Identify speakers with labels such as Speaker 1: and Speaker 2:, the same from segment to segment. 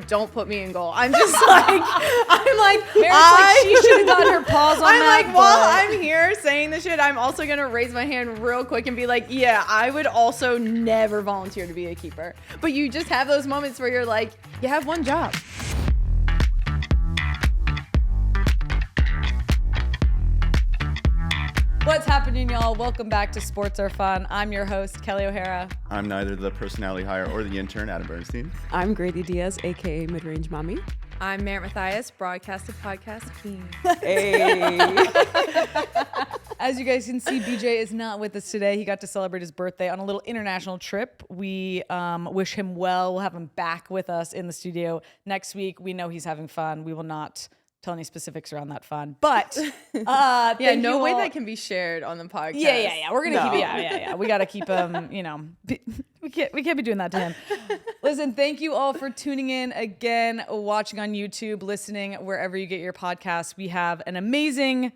Speaker 1: don't put me in goal. I'm just like,
Speaker 2: she should have gotten her paws on
Speaker 1: I'm
Speaker 2: that.
Speaker 1: like, while I'm here saying this shit, I'm also going to raise my hand real quick and be like, yeah, I would also never volunteer to be a keeper. But you just have those moments where you're like, you have one job.
Speaker 2: What's happening, y'all? Welcome back to Sports Are Fun. I'm your host, Kelley O'Hara.
Speaker 3: I'm neither the personality hire or the intern, Adam Bernstein.
Speaker 4: I'm Greydy Diaz, aka Mid-Range Mommy.
Speaker 1: I'm Merritt Mathias, broadcaster podcast queen.
Speaker 4: Hey.
Speaker 2: As you guys can see, BJ is not with us today. He got to celebrate his birthday on a little international trip. We wish him well. We'll have him back with us in the studio next week. We know he's having fun. We will not tell any specifics around that fun, but
Speaker 1: yeah, no way that can be shared on the podcast.
Speaker 2: Yeah. We're gonna keep it. Yeah. We gotta keep him. We can't be doing that to him. Listen, thank you all for tuning in again, watching on YouTube, listening wherever you get your podcasts. We have an amazing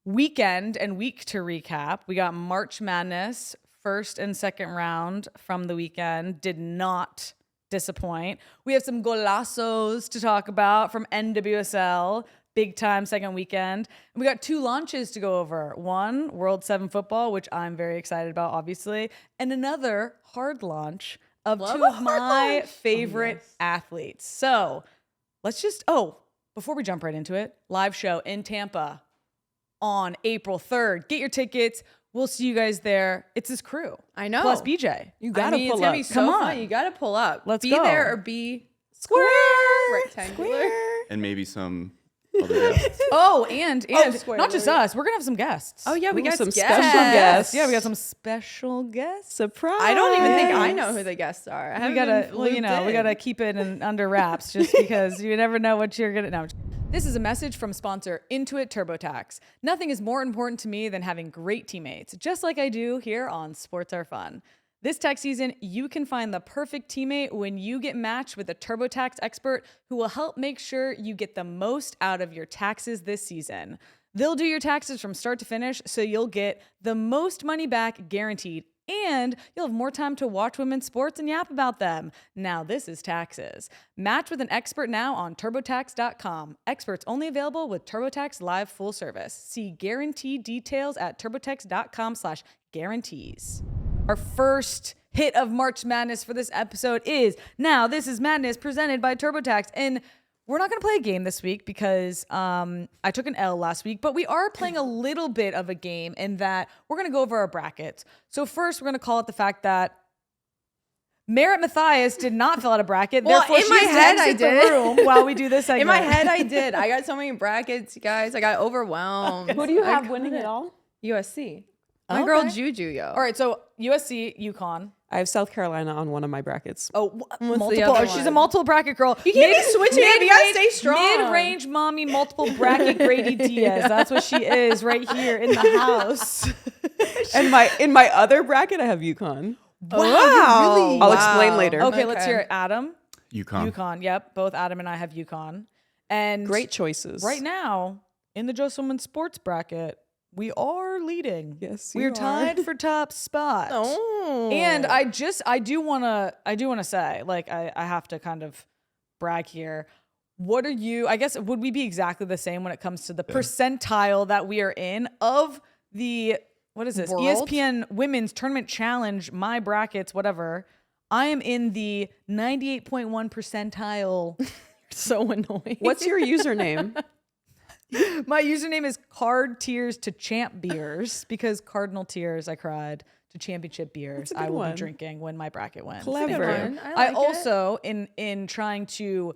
Speaker 2: weekend and week to recap. We got March Madness, first and second round from the weekend. Did not disappoint. We have some golazos to talk about from NWSL, big time second weekend. And we got two launches to go over. One, World 7 football, which I'm very excited about, obviously, and another hard launch of two of my favorite athletes. So let's just, before we jump right into it, live show in Tampa on April 3rd. Get your tickets. We'll see you guys there. It's his crew.
Speaker 1: I know.
Speaker 2: Plus BJ.
Speaker 4: You gotta pull
Speaker 1: it's
Speaker 4: up.
Speaker 1: gonna be so
Speaker 2: Come
Speaker 1: fun.
Speaker 2: on.
Speaker 1: You gotta pull up.
Speaker 2: Let's
Speaker 1: be
Speaker 2: go.
Speaker 1: there or be
Speaker 4: Square.
Speaker 1: rectangular.
Speaker 3: And maybe some other guests.
Speaker 2: And
Speaker 1: square,
Speaker 2: not just us. We're gonna have some guests.
Speaker 1: Oh yeah, we got
Speaker 4: some
Speaker 1: guests.
Speaker 4: special guests.
Speaker 2: Yeah, we got some special guests.
Speaker 4: Surprise.
Speaker 1: I don't even think I know who the guests are.
Speaker 2: We gotta keep it under wraps just because you never know what you're gonna know. This is a message from sponsor Intuit TurboTax. Nothing is more important to me than having great teammates, just like I do here on Sports Are Fun. This tax season, you can find the perfect teammate when you get matched with a TurboTax expert who will help make sure you get the most out of your taxes this season. They'll do your taxes from start to finish, so you'll get the most money back guaranteed, and you'll have more time to watch women's sports and yap about them. Now this is taxes. Match with an expert now on TurboTax.com. Experts only available with TurboTax Live full service. See guaranteed details at TurboTax.com/guarantees. Our first hit of March Madness for this episode is Now This Is Madness, presented by TurboTax. And we're not going to play a game this week because I took an L last week, but we are playing a little bit of a game in that we're going to go over our brackets. So first, we're going to call it the fact that Merritt Mathias did not fill out a bracket.
Speaker 1: Well,
Speaker 2: therefore,
Speaker 1: in my head, I
Speaker 2: the
Speaker 1: did.
Speaker 2: room while we do this segment.
Speaker 1: In my head, I did. I got so many brackets, guys. I got overwhelmed.
Speaker 4: Who do you have winning it all?
Speaker 1: USC. My girl Juju, yo.
Speaker 2: All right, so USC, UConn.
Speaker 4: I have South Carolina on one of my brackets.
Speaker 2: Multiple.
Speaker 1: other
Speaker 2: She's a
Speaker 1: one?
Speaker 2: multiple bracket girl.
Speaker 1: You can't be switching it. You gotta stay strong.
Speaker 2: Mid-range mommy, multiple bracket Greydy Diaz. That's what she is right here in the house.
Speaker 4: And in my other bracket, I have UConn.
Speaker 2: Wow. Really?
Speaker 4: I'll explain later.
Speaker 2: Okay, let's hear it. Adam.
Speaker 3: UConn.
Speaker 2: Yep. Both Adam and I have UConn. And
Speaker 4: Great choices.
Speaker 2: right now, in the Just Women Sports bracket, we are leading.
Speaker 4: Yes,
Speaker 2: we're
Speaker 4: you are.
Speaker 2: tied for top spot.
Speaker 1: Oh.
Speaker 2: And I do wanna say, like, I have to kind of brag here. What are you? I guess would we be exactly the same when it comes to the percentile that we are in of the what is this
Speaker 1: World?
Speaker 2: ESPN Women's Tournament Challenge? My brackets, whatever. I am in the 98.1 percentile.
Speaker 1: So annoying.
Speaker 4: What's your username?
Speaker 2: My username is Card Tears to Champ Beers because Cardinal Tears I cried to championship beers
Speaker 4: That's a good
Speaker 2: I will
Speaker 4: one.
Speaker 2: be drinking when my bracket wins.
Speaker 4: Clever.
Speaker 2: I also in trying to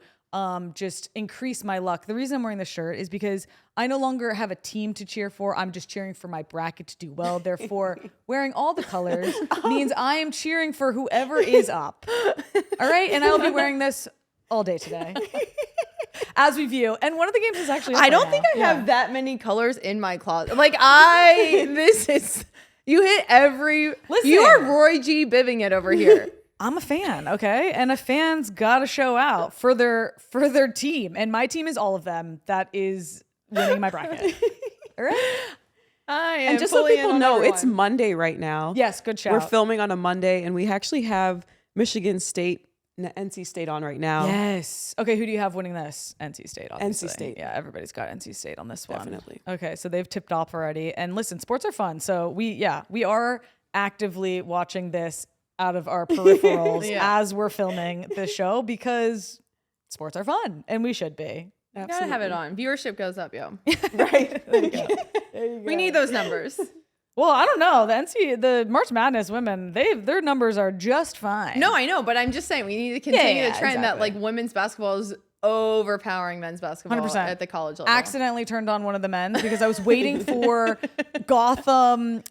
Speaker 2: just increase my luck. The reason I'm wearing this shirt is because I no longer have a team to cheer for. I'm just cheering for my bracket to do well. Therefore, wearing all the colors means I am cheering for whoever is up. All right, and I'll be wearing this all day today. As we view. And one of the games is actually up
Speaker 1: I don't
Speaker 2: right
Speaker 1: think
Speaker 2: now.
Speaker 1: I have that many colors in my closet. Like you hit every.
Speaker 2: Listen.
Speaker 1: You are Roy G. Bibbing it over here.
Speaker 2: I'm a fan, okay? And a fan's got to show out for their team. And my team is all of them that is winning my bracket. All right?
Speaker 1: I am
Speaker 4: And just so
Speaker 1: fully in
Speaker 4: people
Speaker 1: on
Speaker 4: know,
Speaker 1: everyone.
Speaker 4: it's Monday right now.
Speaker 2: Yes, good shout.
Speaker 4: We're filming on a Monday, and we actually have Michigan State NC State on right now.
Speaker 2: Yes. Okay, who do you have winning this? NC State, obviously.
Speaker 4: NC State.
Speaker 2: Yeah, everybody's got NC State on this one.
Speaker 4: Definitely.
Speaker 2: Okay, so they've tipped off already. And listen, sports are fun. So we are actively watching this out of our peripherals as we're filming this show because sports are fun and we should be.
Speaker 1: You gotta have it on. Viewership goes up, yo.
Speaker 2: Right. There you go.
Speaker 1: We need those numbers.
Speaker 2: Well, I don't know. The March Madness women, their numbers are just fine.
Speaker 1: No, I know, but I'm just saying we need to continue the trend that
Speaker 2: exactly.
Speaker 1: like women's basketball is overpowering men's basketball
Speaker 2: 100%.
Speaker 1: at the college level.
Speaker 2: Accidentally turned on one of the men's because I was waiting for Gotham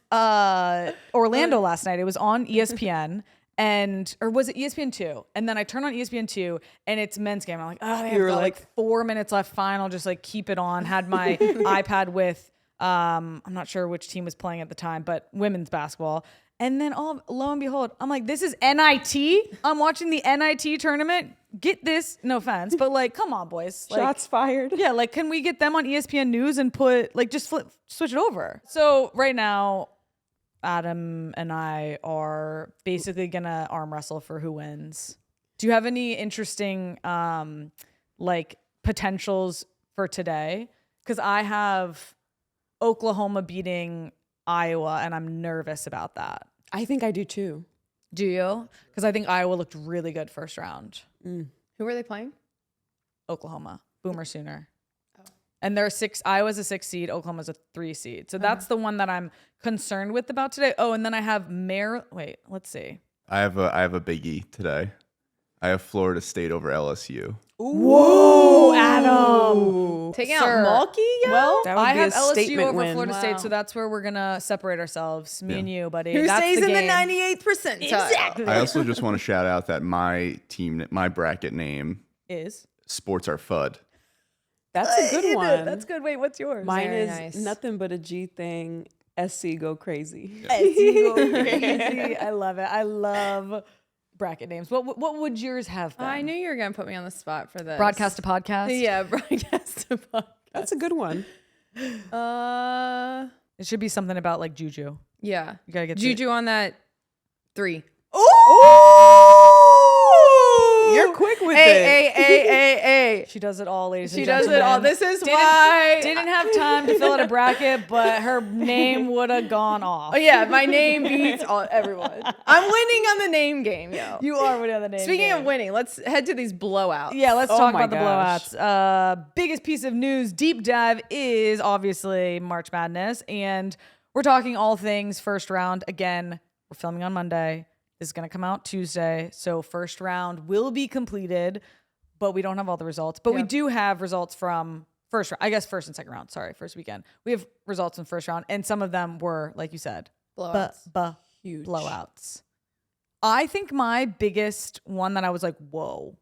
Speaker 2: Orlando last night. It was on ESPN. Or was it ESPN 2? And then I turned on ESPN 2 and it's men's game. I'm like, oh, they have got like 4 minutes left. Fine, I'll just like keep it on. Had my iPad with, I'm not sure which team was playing at the time, but women's basketball. And then lo and behold, I'm like, this is NIT? I'm watching the NIT tournament. Get this, no offense, but like, come on, boys. Like,
Speaker 4: Shots fired.
Speaker 2: Yeah, like, can we get them on ESPN News and switch it over? So right now, Adam and I are basically gonna arm wrestle for who wins. Do you have any interesting like potentials for today? Because I have Oklahoma beating Iowa, and I'm nervous about that.
Speaker 4: I think I do too.
Speaker 2: Do you? Because I think Iowa looked really good first round.
Speaker 1: Who were they playing?
Speaker 2: Oklahoma, Boomer Sooner. And they're Iowa's a 6 seed, Oklahoma's a 3 seed. So that's the one that I'm concerned with about today. Oh, and then I have wait, let's see.
Speaker 3: I have a biggie today. I have Florida State over LSU.
Speaker 2: Whoa, Adam.
Speaker 1: Taking
Speaker 2: Sir.
Speaker 1: out Mulkey, yo?
Speaker 2: Well,
Speaker 4: That would
Speaker 2: I
Speaker 4: be
Speaker 2: have
Speaker 4: a
Speaker 2: LSU
Speaker 4: statement
Speaker 2: over
Speaker 4: win.
Speaker 2: Florida
Speaker 1: Wow.
Speaker 2: State, so that's where we're gonna separate ourselves, me and you, buddy.
Speaker 1: Who
Speaker 2: That's
Speaker 1: stays in the
Speaker 2: game.
Speaker 1: 98th percentile?
Speaker 2: Exactly.
Speaker 3: I also just want to shout out that my bracket name,
Speaker 2: Is
Speaker 3: Sports Are Fudd.
Speaker 4: That's a good one.
Speaker 2: That's good. Wait, what's yours?
Speaker 4: Mine
Speaker 1: Very
Speaker 4: is
Speaker 1: nice.
Speaker 4: nothing but a G thing. SC go crazy.
Speaker 2: Crazy. I love it. I love bracket names. What would yours have been?
Speaker 1: I knew you were gonna put me on the spot for this.
Speaker 2: Broadcast to podcast.
Speaker 1: Yeah, broadcast to podcast.
Speaker 4: That's a good one.
Speaker 2: It should be something about like Juju.
Speaker 1: Yeah.
Speaker 2: You gotta get
Speaker 1: Juju on that 3.
Speaker 4: You're quick with it.
Speaker 1: Hey.
Speaker 2: She does it all, ladies and
Speaker 1: She does
Speaker 2: gentlemen.
Speaker 1: it all. This is why.
Speaker 2: Didn't have time to fill out a bracket, but her name would have gone off.
Speaker 1: Oh yeah, my name beats everyone. I'm winning on the name game, yo.
Speaker 2: You are winning the name.
Speaker 1: Speaking
Speaker 2: game.
Speaker 1: of winning, let's head to these blowouts.
Speaker 2: Yeah, let's
Speaker 4: Oh
Speaker 2: talk
Speaker 4: my
Speaker 2: about the
Speaker 4: gosh.
Speaker 2: blowouts. Biggest piece of news, deep dive, is obviously March Madness. And we're talking all things first round. Again, we're filming on Monday. This is going to come out Tuesday. So first round will be completed, but we don't have all the results. But we do have results from first round. I guess first and second round. Sorry, first weekend. We have results in first round. And some of them were, like you said,
Speaker 1: Blowouts.
Speaker 4: Huge.
Speaker 2: blowouts. I think my biggest one that I was like, whoa,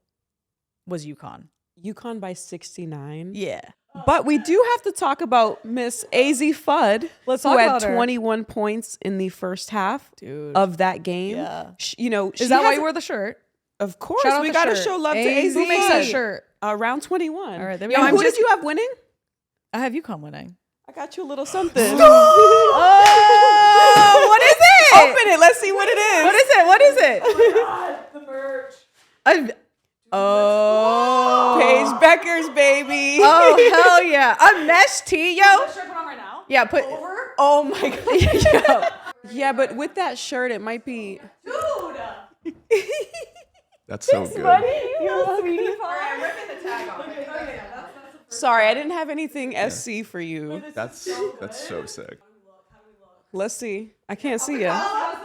Speaker 2: was UConn.
Speaker 4: UConn by 69.
Speaker 2: Yeah.
Speaker 4: But we do have to talk about Miss Azzi Fudd,
Speaker 2: Let's
Speaker 4: who
Speaker 2: talk
Speaker 4: had
Speaker 2: about her.
Speaker 4: 21 points in the first half
Speaker 2: Dude.
Speaker 4: of that game.
Speaker 2: Yeah.
Speaker 4: Is
Speaker 2: Is that why you wore the shirt?
Speaker 4: Of course,
Speaker 2: Shout out
Speaker 4: we
Speaker 2: the
Speaker 4: got to
Speaker 2: shirt.
Speaker 4: show love to
Speaker 1: Azzi.
Speaker 4: Azzi.
Speaker 2: Who makes that
Speaker 4: Fudd.
Speaker 2: shirt?
Speaker 4: Round 21.
Speaker 2: All right, there we
Speaker 4: And
Speaker 2: go.
Speaker 1: I'm
Speaker 4: who
Speaker 1: just-
Speaker 4: did you have winning?
Speaker 2: I have UConn winning.
Speaker 4: I got you a little something.
Speaker 1: Oh, what is it?
Speaker 4: Open it. Let's see what it is.
Speaker 1: What is it? What is it?
Speaker 2: The merch.
Speaker 1: Oh,
Speaker 4: Paige Becker's baby.
Speaker 1: Oh, hell yeah. A mesh tee, yo.
Speaker 2: Shirt put on right now.
Speaker 1: Yeah, put.
Speaker 4: Oh my god.
Speaker 1: Yo.
Speaker 4: Yeah, but with that shirt, it might be.
Speaker 2: Dude.
Speaker 3: That's so good.
Speaker 2: You sweetie pie.
Speaker 1: I'm ripping the tag off.
Speaker 4: Sorry, I didn't have anything SC for you.
Speaker 3: That's so sick.
Speaker 4: Let's see. I can't see ya.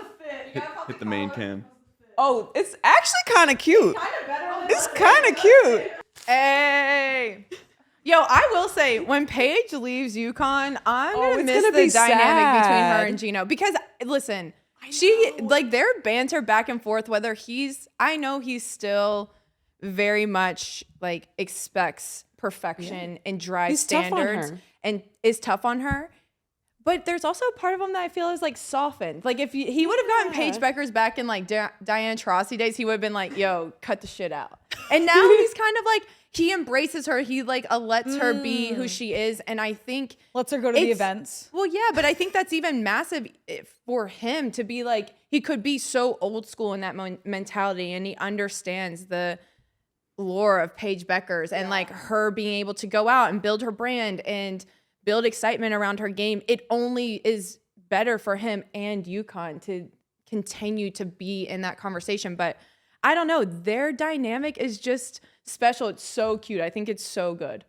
Speaker 3: Hit the main cam.
Speaker 4: Oh, it's actually kind of cute. It's kind of cute.
Speaker 1: Hey. Yo, I will say, when Paige leaves UConn, I'm going to
Speaker 4: it's
Speaker 1: miss
Speaker 4: gonna
Speaker 1: the
Speaker 4: be
Speaker 1: dynamic between her
Speaker 4: sad.
Speaker 1: and Gino. Because, listen, she, like, their banter back and forth, whether I know he's still very much, like, expects perfection and drives
Speaker 4: He's tough on
Speaker 1: standards
Speaker 4: her.
Speaker 1: and is tough on her. But there's also a part of him that I feel is like softened. Like if he would have gotten Paige Beckers back in like Diana Taurasi days, he would have been like, yo, cut the shit out. And now he's kind of like, he embraces her. He like lets her be who she is. And I think
Speaker 2: lets her go to the events.
Speaker 1: Well, yeah, but I think that's even massive for him to be like, he could be so old school in that mentality, and he understands the lore of Paige Beckers and like her being able to go out and build her brand and build excitement around her game. It only is better for him and UConn to continue to be in that conversation. But I don't know. Their dynamic is just special. It's so cute. I think it's so good.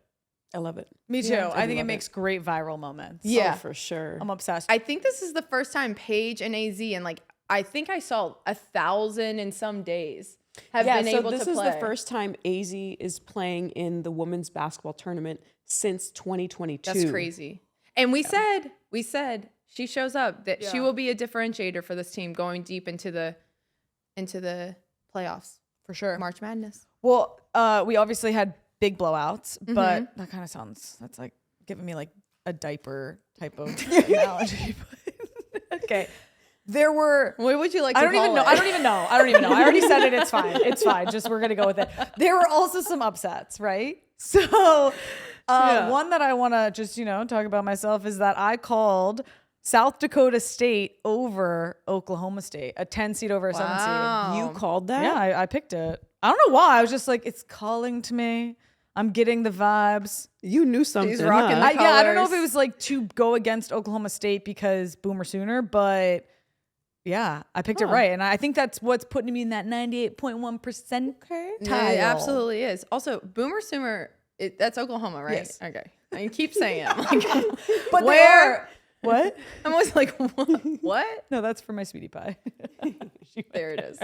Speaker 4: I love it.
Speaker 2: Me too. I think it makes great viral moments.
Speaker 1: Yeah,
Speaker 4: for sure.
Speaker 2: I'm obsessed.
Speaker 1: I think this is the first time Paige and AZ, and like I think I saw 1,000 in some days, have been able to play.
Speaker 4: This is the first time AZ is playing in the women's basketball tournament since 2022.
Speaker 1: That's crazy. And we said she shows up, that she will be a differentiator for this team going deep into the playoffs.
Speaker 2: For sure.
Speaker 1: March Madness.
Speaker 2: Well, we obviously had big blowouts, but that kind of sounds, that's like giving me like a diaper type of analogy. Okay. There were.
Speaker 1: What would you like to
Speaker 2: I don't even know. I don't even know. I already said it. It's fine. It's fine. Just we're going to go with it. There were also some upsets, right? So one that I want to just, talk about myself is that I called South Dakota State over Oklahoma State, a 10 seed over a 7 seed.
Speaker 4: You called that?
Speaker 2: Yeah, I picked it. I don't know why. I was just like, it's calling to me. I'm getting the vibes.
Speaker 4: You knew something.
Speaker 1: He's rocking the
Speaker 2: I don't know if
Speaker 1: colors.
Speaker 2: it was like to go against Oklahoma State because Boomer Sooner, but yeah, I picked it right. And I think that's what's putting me in that 98.1%
Speaker 1: Yeah, it absolutely is. Also, Boomer Sooner, that's Oklahoma, right?
Speaker 2: Yes.
Speaker 1: Okay. I keep saying it. I'm like,
Speaker 2: But
Speaker 1: where?
Speaker 2: What?
Speaker 1: I'm always like, what?
Speaker 2: No, that's for my sweetie pie.
Speaker 1: There it is.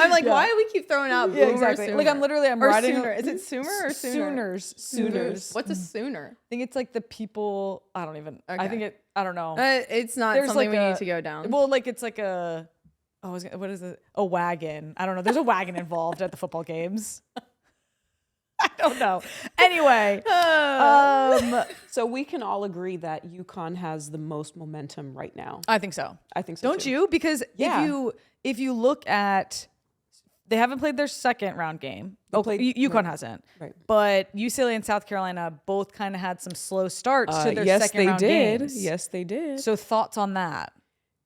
Speaker 1: I'm like, why do we keep throwing out Boomer
Speaker 2: exactly.
Speaker 1: Sooner?
Speaker 2: Like I'm
Speaker 1: or
Speaker 2: riding.
Speaker 1: Sooner. Is it Sooner or Sooner?
Speaker 2: Sooners.
Speaker 1: What's a Sooner?
Speaker 2: I think it's like the people. I don't even.
Speaker 1: Okay.
Speaker 2: I think it. I don't know.
Speaker 1: It's not
Speaker 2: There's
Speaker 1: something
Speaker 2: like
Speaker 1: we need to go down.
Speaker 2: Well, like it's like a. Oh, what is it? A wagon. I don't know. There's a wagon involved at the football games. I don't know. Anyway,
Speaker 4: So we can all agree that UConn has the most momentum right now.
Speaker 2: I think so.
Speaker 4: I think so.
Speaker 2: Don't
Speaker 4: too.
Speaker 2: you? Because
Speaker 4: Yeah.
Speaker 2: if you look at, they haven't played their second round game. UConn hasn't.
Speaker 4: Right.
Speaker 2: But UCLA and South Carolina both kind of had some slow starts to their
Speaker 4: yes,
Speaker 2: second
Speaker 4: they
Speaker 2: round
Speaker 4: did.
Speaker 2: games.
Speaker 4: Yes, they did.
Speaker 2: So thoughts on that?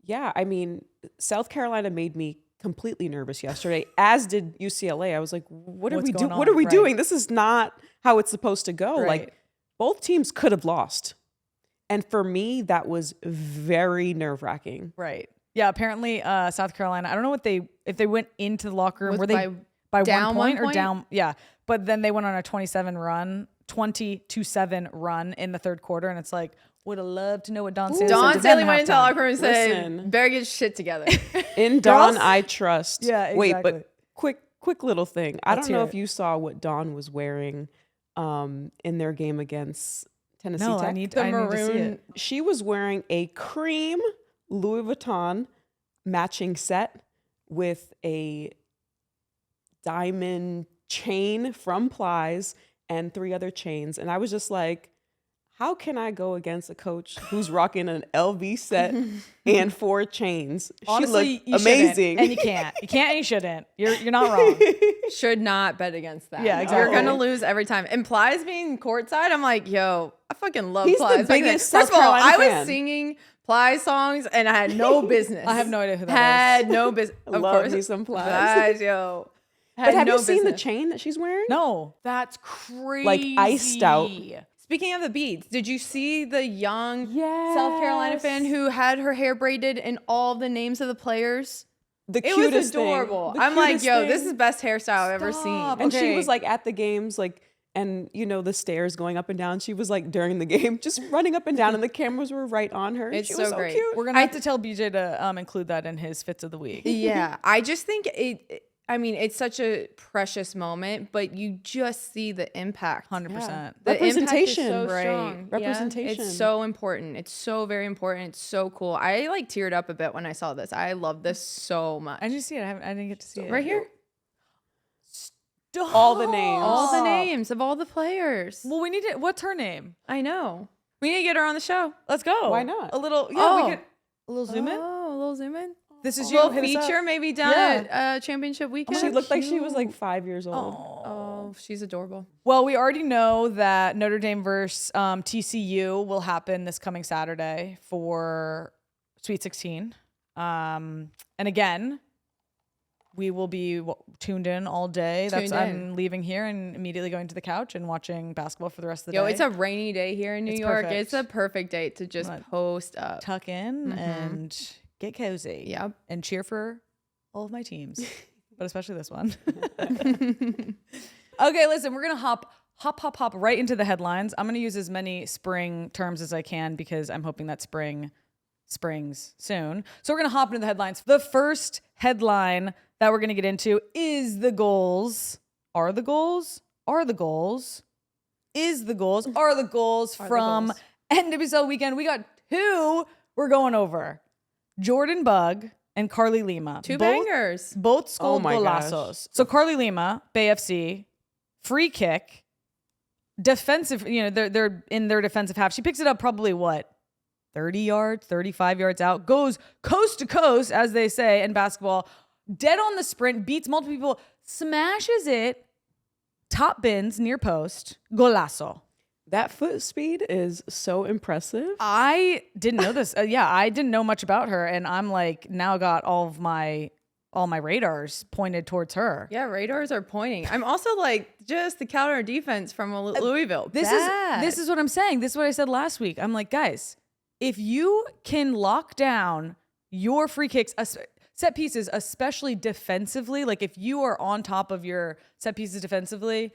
Speaker 4: Yeah, I mean, South Carolina made me completely nervous yesterday, as did UCLA. I was like, what are
Speaker 2: What's
Speaker 4: we
Speaker 2: going
Speaker 4: doing?
Speaker 2: on?
Speaker 4: What are we
Speaker 2: Right.
Speaker 4: doing? This is not how it's supposed to go.
Speaker 2: Right.
Speaker 4: Like, both teams could have lost. And for me, that was very nerve-wracking.
Speaker 2: Right. Yeah. Apparently, South Carolina. I don't know if they went into the locker room.
Speaker 1: Was
Speaker 2: Were they by
Speaker 1: down
Speaker 2: 1 point or
Speaker 1: 1 point?
Speaker 2: down? Yeah. But then they went on a 20-7 run in the third quarter, and it's like, would have loved to know what Don Staley
Speaker 1: Dawn
Speaker 2: said to them
Speaker 1: Staley went into the
Speaker 2: halftime.
Speaker 1: locker room and said,
Speaker 4: Listen.
Speaker 1: better get shit together.
Speaker 4: In Dawn,
Speaker 2: Girls?
Speaker 4: I trust.
Speaker 2: Yeah,
Speaker 4: Wait,
Speaker 2: exactly.
Speaker 4: but quick little thing. I
Speaker 2: Let's
Speaker 4: don't know
Speaker 2: hear
Speaker 4: if
Speaker 2: it.
Speaker 4: you saw what Dawn was wearing in their game against Tennessee
Speaker 2: No,
Speaker 4: Tech.
Speaker 2: I need to see
Speaker 1: maroon-
Speaker 2: it.
Speaker 4: She was wearing a cream Louis Vuitton matching set with a diamond chain from Plies and 3 other chains. And I was just like, how can I go against a coach who's rocking an LV set and 4 chains?
Speaker 2: Honestly,
Speaker 4: she
Speaker 2: you
Speaker 4: looked
Speaker 2: shouldn't,
Speaker 4: amazing.
Speaker 2: and you can't. You can't and you shouldn't. You're not wrong.
Speaker 1: Should not bet against that.
Speaker 2: Yeah, exactly.
Speaker 1: You're gonna lose every time. And Plies being courtside, I'm like, yo, I fucking love
Speaker 4: He's the
Speaker 1: Plies.
Speaker 4: biggest
Speaker 1: First
Speaker 4: South
Speaker 1: of all,
Speaker 4: Carolina
Speaker 1: I was
Speaker 4: fan.
Speaker 1: singing Plies songs and I had no business.
Speaker 2: I have no idea who that
Speaker 1: Had no business. Of
Speaker 4: Love
Speaker 1: course.
Speaker 4: me some Plies.
Speaker 1: Plies, yo.
Speaker 4: But have
Speaker 1: no
Speaker 4: you seen the
Speaker 1: business.
Speaker 4: chain that she's wearing?
Speaker 2: No.
Speaker 1: That's crazy.
Speaker 4: Like iced out.
Speaker 1: Speaking of the beads, did you see the young South Carolina fan who had her hair braided and all the names of the players?
Speaker 4: The
Speaker 1: It
Speaker 4: cutest
Speaker 1: was adorable.
Speaker 4: thing. The
Speaker 1: I'm like,
Speaker 4: cutest
Speaker 1: yo,
Speaker 4: thing.
Speaker 1: this is the best hairstyle I've ever seen.
Speaker 4: And she
Speaker 2: Okay.
Speaker 4: was like at the games, like, and the stairs going up and down. She was like during the game, just running up and down, and the cameras were right on her.
Speaker 1: It's
Speaker 4: she
Speaker 1: so
Speaker 4: was so
Speaker 1: great.
Speaker 4: cute.
Speaker 2: We're gonna have to tell BJ to include that in his fits of the week.
Speaker 1: Yeah, I just think it's such a precious moment, but you just see the impact.
Speaker 2: 100%.
Speaker 1: The impact is
Speaker 4: Representation,
Speaker 1: so
Speaker 4: right.
Speaker 1: strong. Yeah,
Speaker 4: Representation.
Speaker 1: it's so important. It's so very important. It's so cool. I like teared up a bit when I saw this. I love this so much.
Speaker 2: I didn't see it. I didn't get to see it.
Speaker 1: Right here,
Speaker 4: All the names.
Speaker 1: all the names of all the players.
Speaker 2: Well, we need to. What's her name?
Speaker 1: I know. We need to get her on the show.
Speaker 2: Let's go.
Speaker 4: Why not?
Speaker 2: A little, we could, a little zoom in.
Speaker 1: Oh, a little zoom in.
Speaker 2: This is
Speaker 1: A
Speaker 2: you.
Speaker 1: little
Speaker 2: Hit us up.
Speaker 1: feature maybe down at championship weekend.
Speaker 4: She looked like she was like 5 years old.
Speaker 1: Oh, she's adorable.
Speaker 2: Well, we already know that Notre Dame versus TCU will happen this coming Saturday for Sweet 16. And again, we will be tuned in all day. I'm leaving here and immediately going to the couch and watching basketball for the rest of the day.
Speaker 1: It's a rainy day here in New York.
Speaker 2: Perfect.
Speaker 1: It's a perfect day to just post up.
Speaker 2: Tuck in and get cozy.
Speaker 1: Yep.
Speaker 2: And cheer for all of my teams, but especially this one. Okay, listen, we're going to hop right into the headlines. I'm going to use as many spring terms as I can because I'm hoping that springs soon. So we're going to hop into the headlines. The first headline that we're going to get into is the goals. Are the goals from NWSL weekend. We got two we're going over. Jordan Bugg and Carly Lima.
Speaker 1: Two bangers.
Speaker 2: Both scored
Speaker 4: my
Speaker 2: golazos.
Speaker 4: gosh.
Speaker 2: So Carly Lima, Bay FC, free kick, defensive, they're in their defensive half. She picks it up probably 30 yards, 35 yards out, goes coast to coast, as they say in basketball, dead on the sprint, beats multiple people, smashes it, top bins, near post, golazo.
Speaker 4: That foot speed is so impressive.
Speaker 2: I didn't know this. I didn't know much about her, and I'm like now got all my radars pointed towards her.
Speaker 1: Yeah, radars are pointing. I'm also like just the counter defense from Louisville.
Speaker 2: This is what I'm saying. This is what I said last week. I'm like, guys, if you can lock down your free kicks, set pieces, especially defensively, like if you are on top of your set pieces defensively,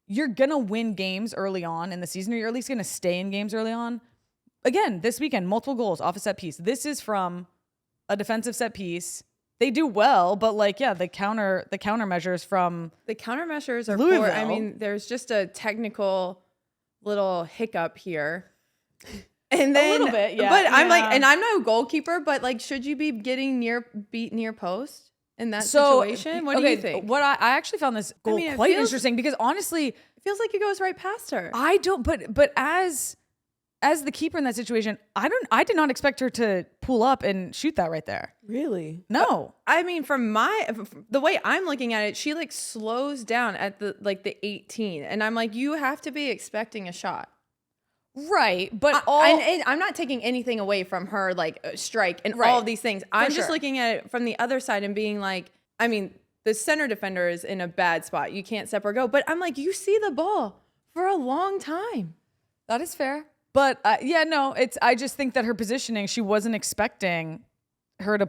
Speaker 2: you're going to win games early on in the season, or you're at least going to stay in games early on. Again, this weekend, multiple goals off a set piece. This is from a defensive set piece. They do well, but the countermeasures from
Speaker 1: the countermeasures are
Speaker 2: Louisville.
Speaker 1: poor. I mean, there's just a technical little hiccup here. And then,
Speaker 2: little bit, yeah.
Speaker 1: But I'm like, and I'm no goalkeeper, but like, should you be getting beat near post in that situation? What do you think?
Speaker 2: What I actually found this goal quite interesting because honestly,
Speaker 1: it feels like it goes right past her.
Speaker 2: I don't. But as the keeper in that situation, I did not expect her to pull up and shoot that right there.
Speaker 4: Really?
Speaker 2: No.
Speaker 1: I mean, from the way I'm looking at it, she like slows down at the 18, and I'm like, you have to be expecting a shot.
Speaker 2: Right, but
Speaker 1: and I'm not taking anything away from her like strike and all of these things. I'm just looking at it from the other side and being like, I mean, the center defender is in a bad spot. You can't step or go. But I'm like, you see the ball for a long time.
Speaker 2: that is fair. But I just think that her positioning, she wasn't expecting her to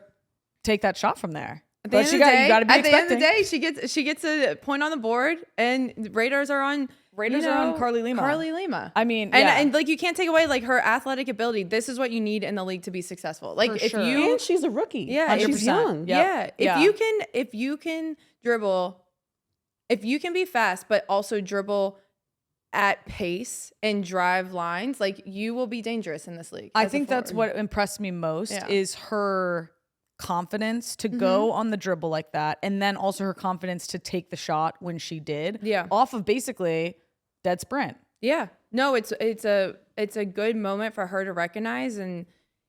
Speaker 2: take that shot from there. But you got to be expecting.
Speaker 1: At the end of the day, she gets a point on the board, and radars are on
Speaker 2: Carly Lima. I mean,
Speaker 1: and like you can't take away like her athletic ability. This is what you need in the league to be successful. Like
Speaker 4: and she's a rookie.
Speaker 1: Yeah,
Speaker 4: she's young.
Speaker 2: Yep.
Speaker 1: If you can dribble, if you can be fast but also dribble at pace and drive lines, like you will be dangerous in this league.
Speaker 2: I think that's what impressed me most is her confidence to go on the dribble like that, and then also her confidence to take the shot when she did.
Speaker 1: Yeah,
Speaker 2: off of basically dead sprint.
Speaker 1: Yeah, no, it's a good moment for her to recognize and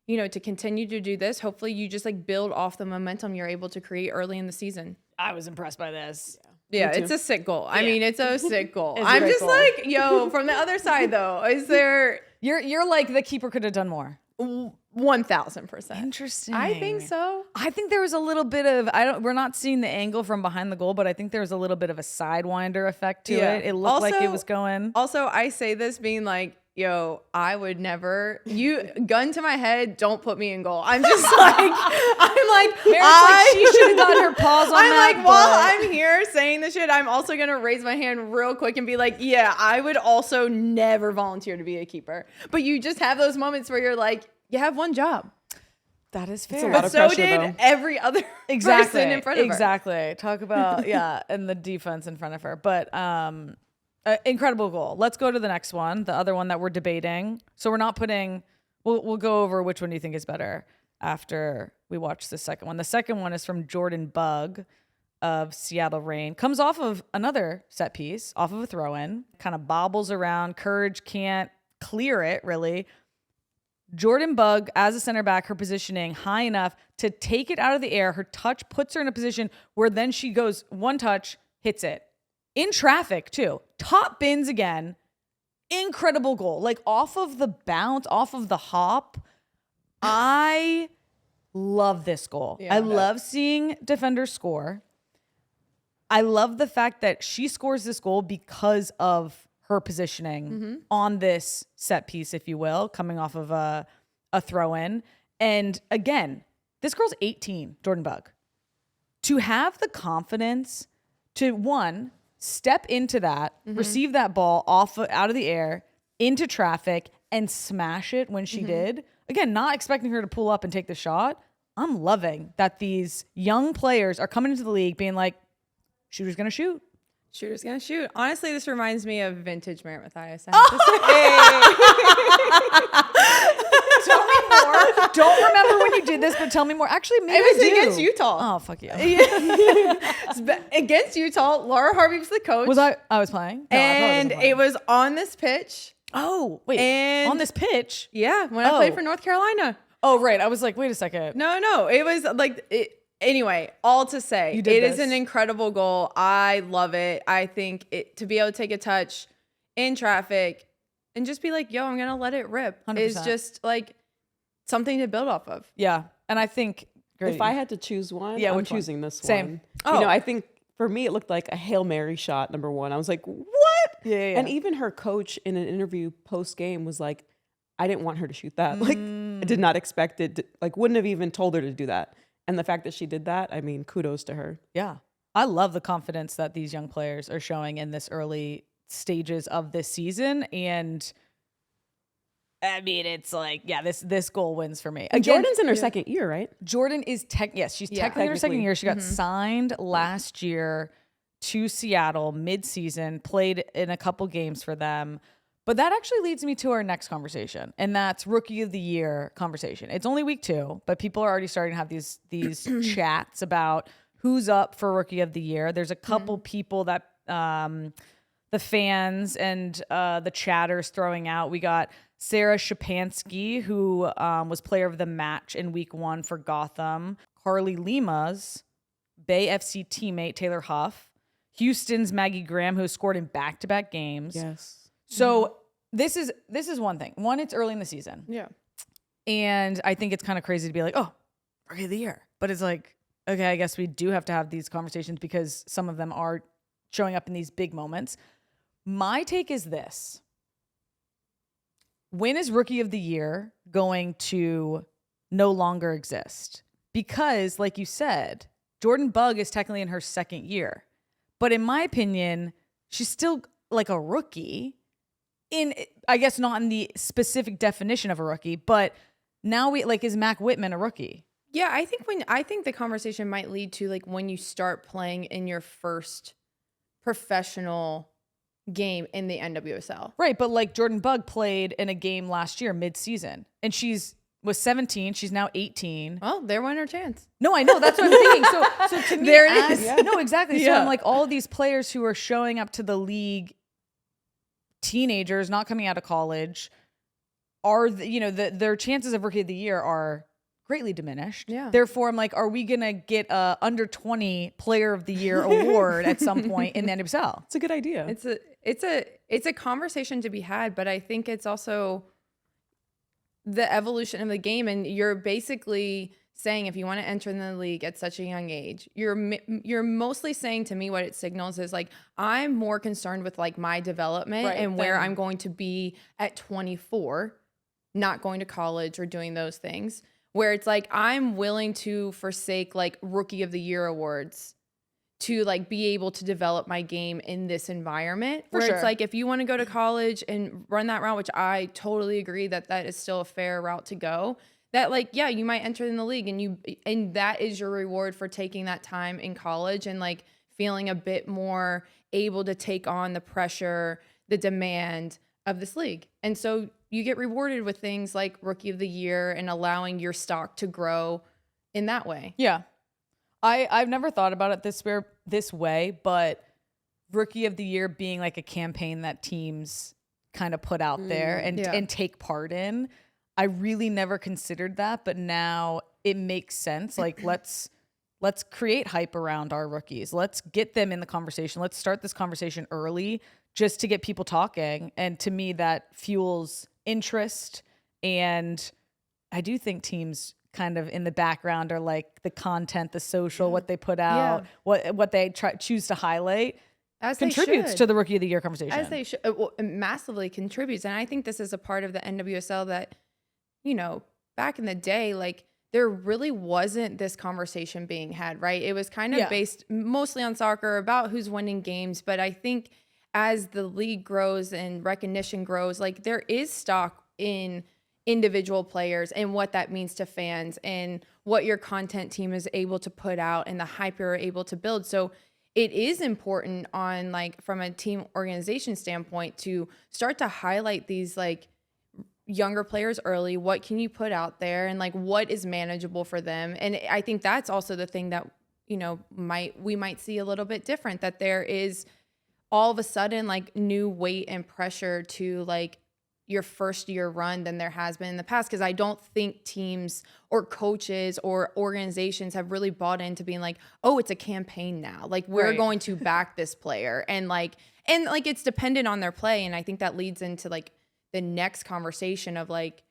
Speaker 1: to continue to do this. Hopefully, you just like build off the momentum you're able to create early in the season.
Speaker 2: I was impressed by this.
Speaker 1: Yeah, it's a sick goal. I mean, it's a sick goal.
Speaker 2: It's
Speaker 1: I'm just
Speaker 2: goal.
Speaker 1: like, from the other side though, is there?
Speaker 2: You're like the keeper could have done more.
Speaker 1: 1,000%.
Speaker 2: Interesting.
Speaker 1: I think so.
Speaker 2: I think there was a little bit of we're not seeing the angle from behind the goal, but I think there was a little bit of a sidewinder effect to it. It looked like it was going.
Speaker 1: Also, I say this being like, I would never, gun to my head, don't put me in goal. I'm just like,
Speaker 2: she should have got her paws on that.
Speaker 1: I'm like, while I'm here saying this shit, I'm also going to raise my hand real quick and be like, yeah, I would also never volunteer to be a keeper. But you just have those moments where you're like, you have one job.
Speaker 2: That is fair.
Speaker 4: It's a lot
Speaker 1: But
Speaker 4: of
Speaker 1: so
Speaker 4: pressure,
Speaker 1: did
Speaker 4: though.
Speaker 1: every other person in front of her.
Speaker 2: Exactly. Talk about, and the defense in front of her. But incredible goal. Let's go to the next one, the other one that we're debating. So we're not putting, we'll go over which one do you think is better after we watch the second one. The second one is from Jordan Bugg of Seattle Reign. Comes off of another set piece, off of a throw-in. Kind of bobbles around. Courage can't clear it really. Jordan Bugg, as a center back, her positioning high enough to take it out of the air. Her touch puts her in a position where then she goes one touch, hits it. In traffic, too. Top bins again. Incredible goal. Like, off of the bounce, off of the hop. I love this goal.
Speaker 1: Yeah.
Speaker 2: I love seeing defenders score. I love the fact that she scores this goal because of her positioning on this set piece, if you will, coming off of a throw-in. And again, this girl's 18, Jordan Bugg. To have the confidence to, one, step into that, receive that ball out of the air, into traffic, and smash it when she did. Again, not expecting her to pull up and take the shot. I'm loving that these young players are coming into the league being like, shooter's going to shoot.
Speaker 1: Shooter's gonna shoot. Honestly, this reminds me of vintage Merritt Mathias.
Speaker 2: Tell me more. Don't remember when you did this, but tell me more. Actually, maybe
Speaker 1: It was
Speaker 2: I do.
Speaker 1: against Utah.
Speaker 2: Oh, fuck you.
Speaker 1: Against Utah, Laura Harvey was the coach.
Speaker 2: Was I was playing? No, I
Speaker 1: and
Speaker 2: wasn't playing.
Speaker 1: it was on this pitch.
Speaker 2: Oh, wait.
Speaker 1: And
Speaker 2: on this pitch?
Speaker 1: Yeah, when I played for North Carolina.
Speaker 2: Oh, right. I was like, wait a second.
Speaker 1: No, it was like it. Anyway, all to say,
Speaker 2: You did
Speaker 1: it is
Speaker 2: this.
Speaker 1: an incredible goal. I love it. I think to be able to take a touch in traffic and just be like, yo, I'm going to let it rip
Speaker 2: 100%.
Speaker 1: is just like something to build off of.
Speaker 2: Yeah. And I think,
Speaker 4: If I had to choose one,
Speaker 2: Yeah,
Speaker 4: I'm
Speaker 2: which one?
Speaker 4: choosing this
Speaker 2: Same.
Speaker 4: one.
Speaker 1: Oh.
Speaker 4: You know, I think for me, it looked like a Hail Mary shot, number one. I was like, what?
Speaker 2: Yeah.
Speaker 4: And even her coach in an interview post-game was like, I didn't want her to shoot that. Like, I did not expect it. Like, wouldn't have even told her to do that. And the fact that she did that, I mean, kudos to her.
Speaker 2: Yeah. I love the confidence that these young players are showing in this early stages of this season. And I mean, it's like, yeah, this goal wins for me.
Speaker 4: And
Speaker 2: Again,
Speaker 4: Jordan's in her second year, right?
Speaker 2: Jordan is she's technically in her second
Speaker 4: Technically.
Speaker 2: year. She got signed last year to Seattle mid-season, played in a couple games for them. But that actually leads me to our next conversation, and that's Rookie of the Year conversation. It's only week 2, but people are already starting to have these chats about who's up for Rookie of the Year. There's a couple people that the fans and the chatters throwing out. We got Sarah Shapansky, who was player of the match in week 1 for Gotham. Carly Lima's Bay FC teammate, Taylor Huff. Houston's Maggie Graham, who scored in back-to-back games.
Speaker 4: Yes.
Speaker 2: So this is one thing. One, it's early in the season.
Speaker 1: Yeah.
Speaker 2: And I think it's kind of crazy to be like, oh, Rookie of the Year. But it's like, okay, I guess we do have to have these conversations because some of them are showing up in these big moments. My take is this. When is Rookie of the Year going to no longer exist? Because, like you said, Jordan Bugg is technically in her second year. But in my opinion, she's still like a rookie. I guess not in the specific definition of a rookie, but now is Mac Whitman a rookie?
Speaker 1: Yeah, I think the conversation might lead to like when you start playing in your first professional game in the NWSL.
Speaker 2: Right, but like Jordan Bugg played in a game last year mid-season, and was 17. She's now 18.
Speaker 1: Well, there went her chance.
Speaker 2: No, I know. That's what I'm thinking. So to me,
Speaker 1: There it is.
Speaker 2: No, exactly. So
Speaker 1: Yeah.
Speaker 2: I'm like, all of these players who are showing up to the league, teenagers not coming out of college, are their chances of Rookie of the Year are greatly diminished.
Speaker 1: Yeah.
Speaker 2: Therefore, I'm like, are we gonna get a under 20 Player of the Year award at some point in the NWSL?
Speaker 4: It's a good idea.
Speaker 1: It's a conversation to be had, but I think it's also the evolution of the game, and you're basically saying if you want to enter in the league at such a young age, you're mostly saying to me what it signals is like I'm more concerned with like my development and where I'm going to be at 24, not going to college or doing those things. Where it's like I'm willing to forsake like Rookie of the Year awards to like be able to develop my game in this environment.
Speaker 2: For
Speaker 1: Where
Speaker 2: sure.
Speaker 1: it's like if you want to go to college and run that route, which I totally agree that is still a fair route to go, that like, yeah, you might enter in the league and that is your reward for taking that time in college and like feeling a bit more able to take on the pressure, the demand of this league. And so you get rewarded with things like Rookie of the Year and allowing your stock to grow in that way.
Speaker 2: Yeah. I've never thought about it this way, but Rookie of the Year being like a campaign that teams kind of put out there and take part in. I really never considered that, but now it makes sense. Like, let's create hype around our rookies. Let's get them in the conversation. Let's start this conversation early just to get people talking. And to me, that fuels interest. And I do think teams kind of in the background are like the content, the social, what they put out, what they choose to highlight.
Speaker 1: As
Speaker 2: contributes to the Rookie of the Year conversation.
Speaker 1: As they should. Well, it massively contributes. And I think this is a part of the NWSL that, you know, back in the day, like, there really wasn't this conversation being had, right? It was kind of based mostly on soccer, about who's winning games. But I think as the league grows and recognition grows, like, there is stock in individual players and what that means to fans and what your content team is able to put out and the hype you're able to build. So it is important on, like, from a team organization standpoint to start to highlight these, like, younger players early. What can you put out there, and like what is manageable for them? And I think that's also the thing that, you know, we might see a little bit different, that there is all of a sudden like new weight and pressure to like your first year run than there has been in the past. Because I don't think teams or coaches or organizations have really bought into being like, oh, it's a campaign now. Like, we're going to back this player, and it's dependent on their play. And I think that leads into like the next conversation of like,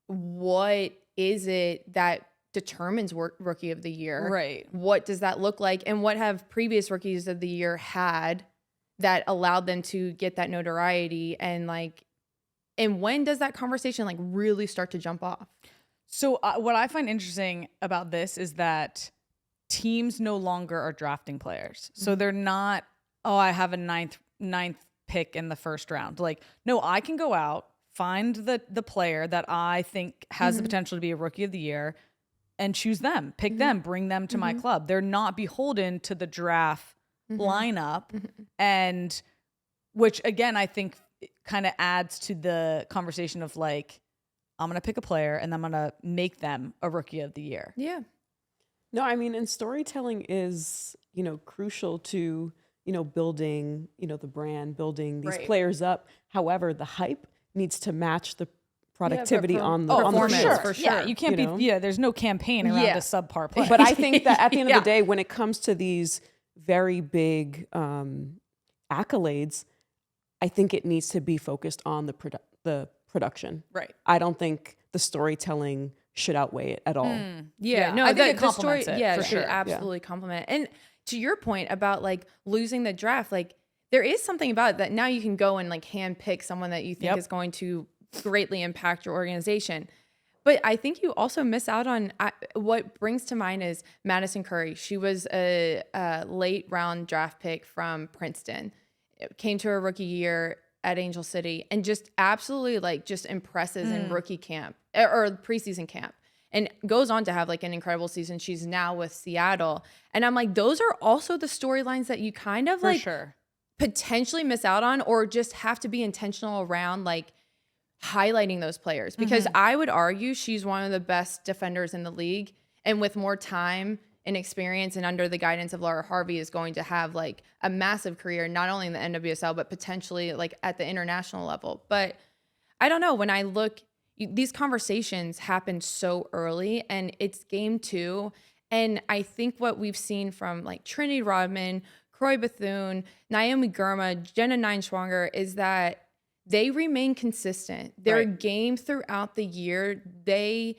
Speaker 1: what is it that determines Rookie of the Year?
Speaker 2: Right.
Speaker 1: What does that look like? And what have previous Rookies of the Year had that allowed them to get that notoriety? And like, and when does that conversation like really start to jump off?
Speaker 2: So what I find interesting about this is that teams no longer are drafting players. So they're not, oh, I have a ninth pick in the first round. Like, no, I can go out, find the player that I think has the potential to be a Rookie of the Year, and choose them, pick them, bring them to my club. They're not beholden to the draft lineup, and which again, I think kind of adds to the conversation of like, I'm going to pick a player and I'm going to make them a Rookie of the Year.
Speaker 1: Yeah.
Speaker 4: No, I mean, and storytelling is, you know, crucial to, you know, building, you know, the brand, building these players up. However, the hype needs to match the productivity on the
Speaker 2: performance.
Speaker 4: for
Speaker 2: sure. Yeah, you can't there's no campaign around a subpar player.
Speaker 4: But I think that at the end of the day, when it comes to these very big accolades, I think it needs to be focused on the production.
Speaker 2: Right.
Speaker 4: I don't think the storytelling should outweigh it at all.
Speaker 1: No,
Speaker 2: I think it
Speaker 1: the story,
Speaker 2: complements it, for
Speaker 1: should
Speaker 2: sure.
Speaker 1: absolutely complement it. And to your point about like losing the draft, like there is something about it that now you can go and like hand pick someone that you think is going to greatly impact your organization. But I think you also miss out on what brings to mind is Madison Curry. She was a late round draft pick from Princeton. It came to her rookie year at Angel City and just absolutely like just impresses in rookie camp or preseason camp, and goes on to have like an incredible season. She's now with Seattle. And I'm like, those are also the storylines that you kind of like potentially miss out on, or just have to be intentional around like highlighting those players, because I would argue she's one of the best defenders in the league, and with more time and experience and under the guidance of Laura Harvey is going to have like a massive career, not only in the NWSL, but potentially like at the international level. But I don't know, when I look, these conversations happen so early and it's game 2. And I think what we've seen from like Trinity Rodman, Croy Bethune, Naomi Girma, Jenna Nine-Schwanger is that they remain consistent. Their game throughout the year, they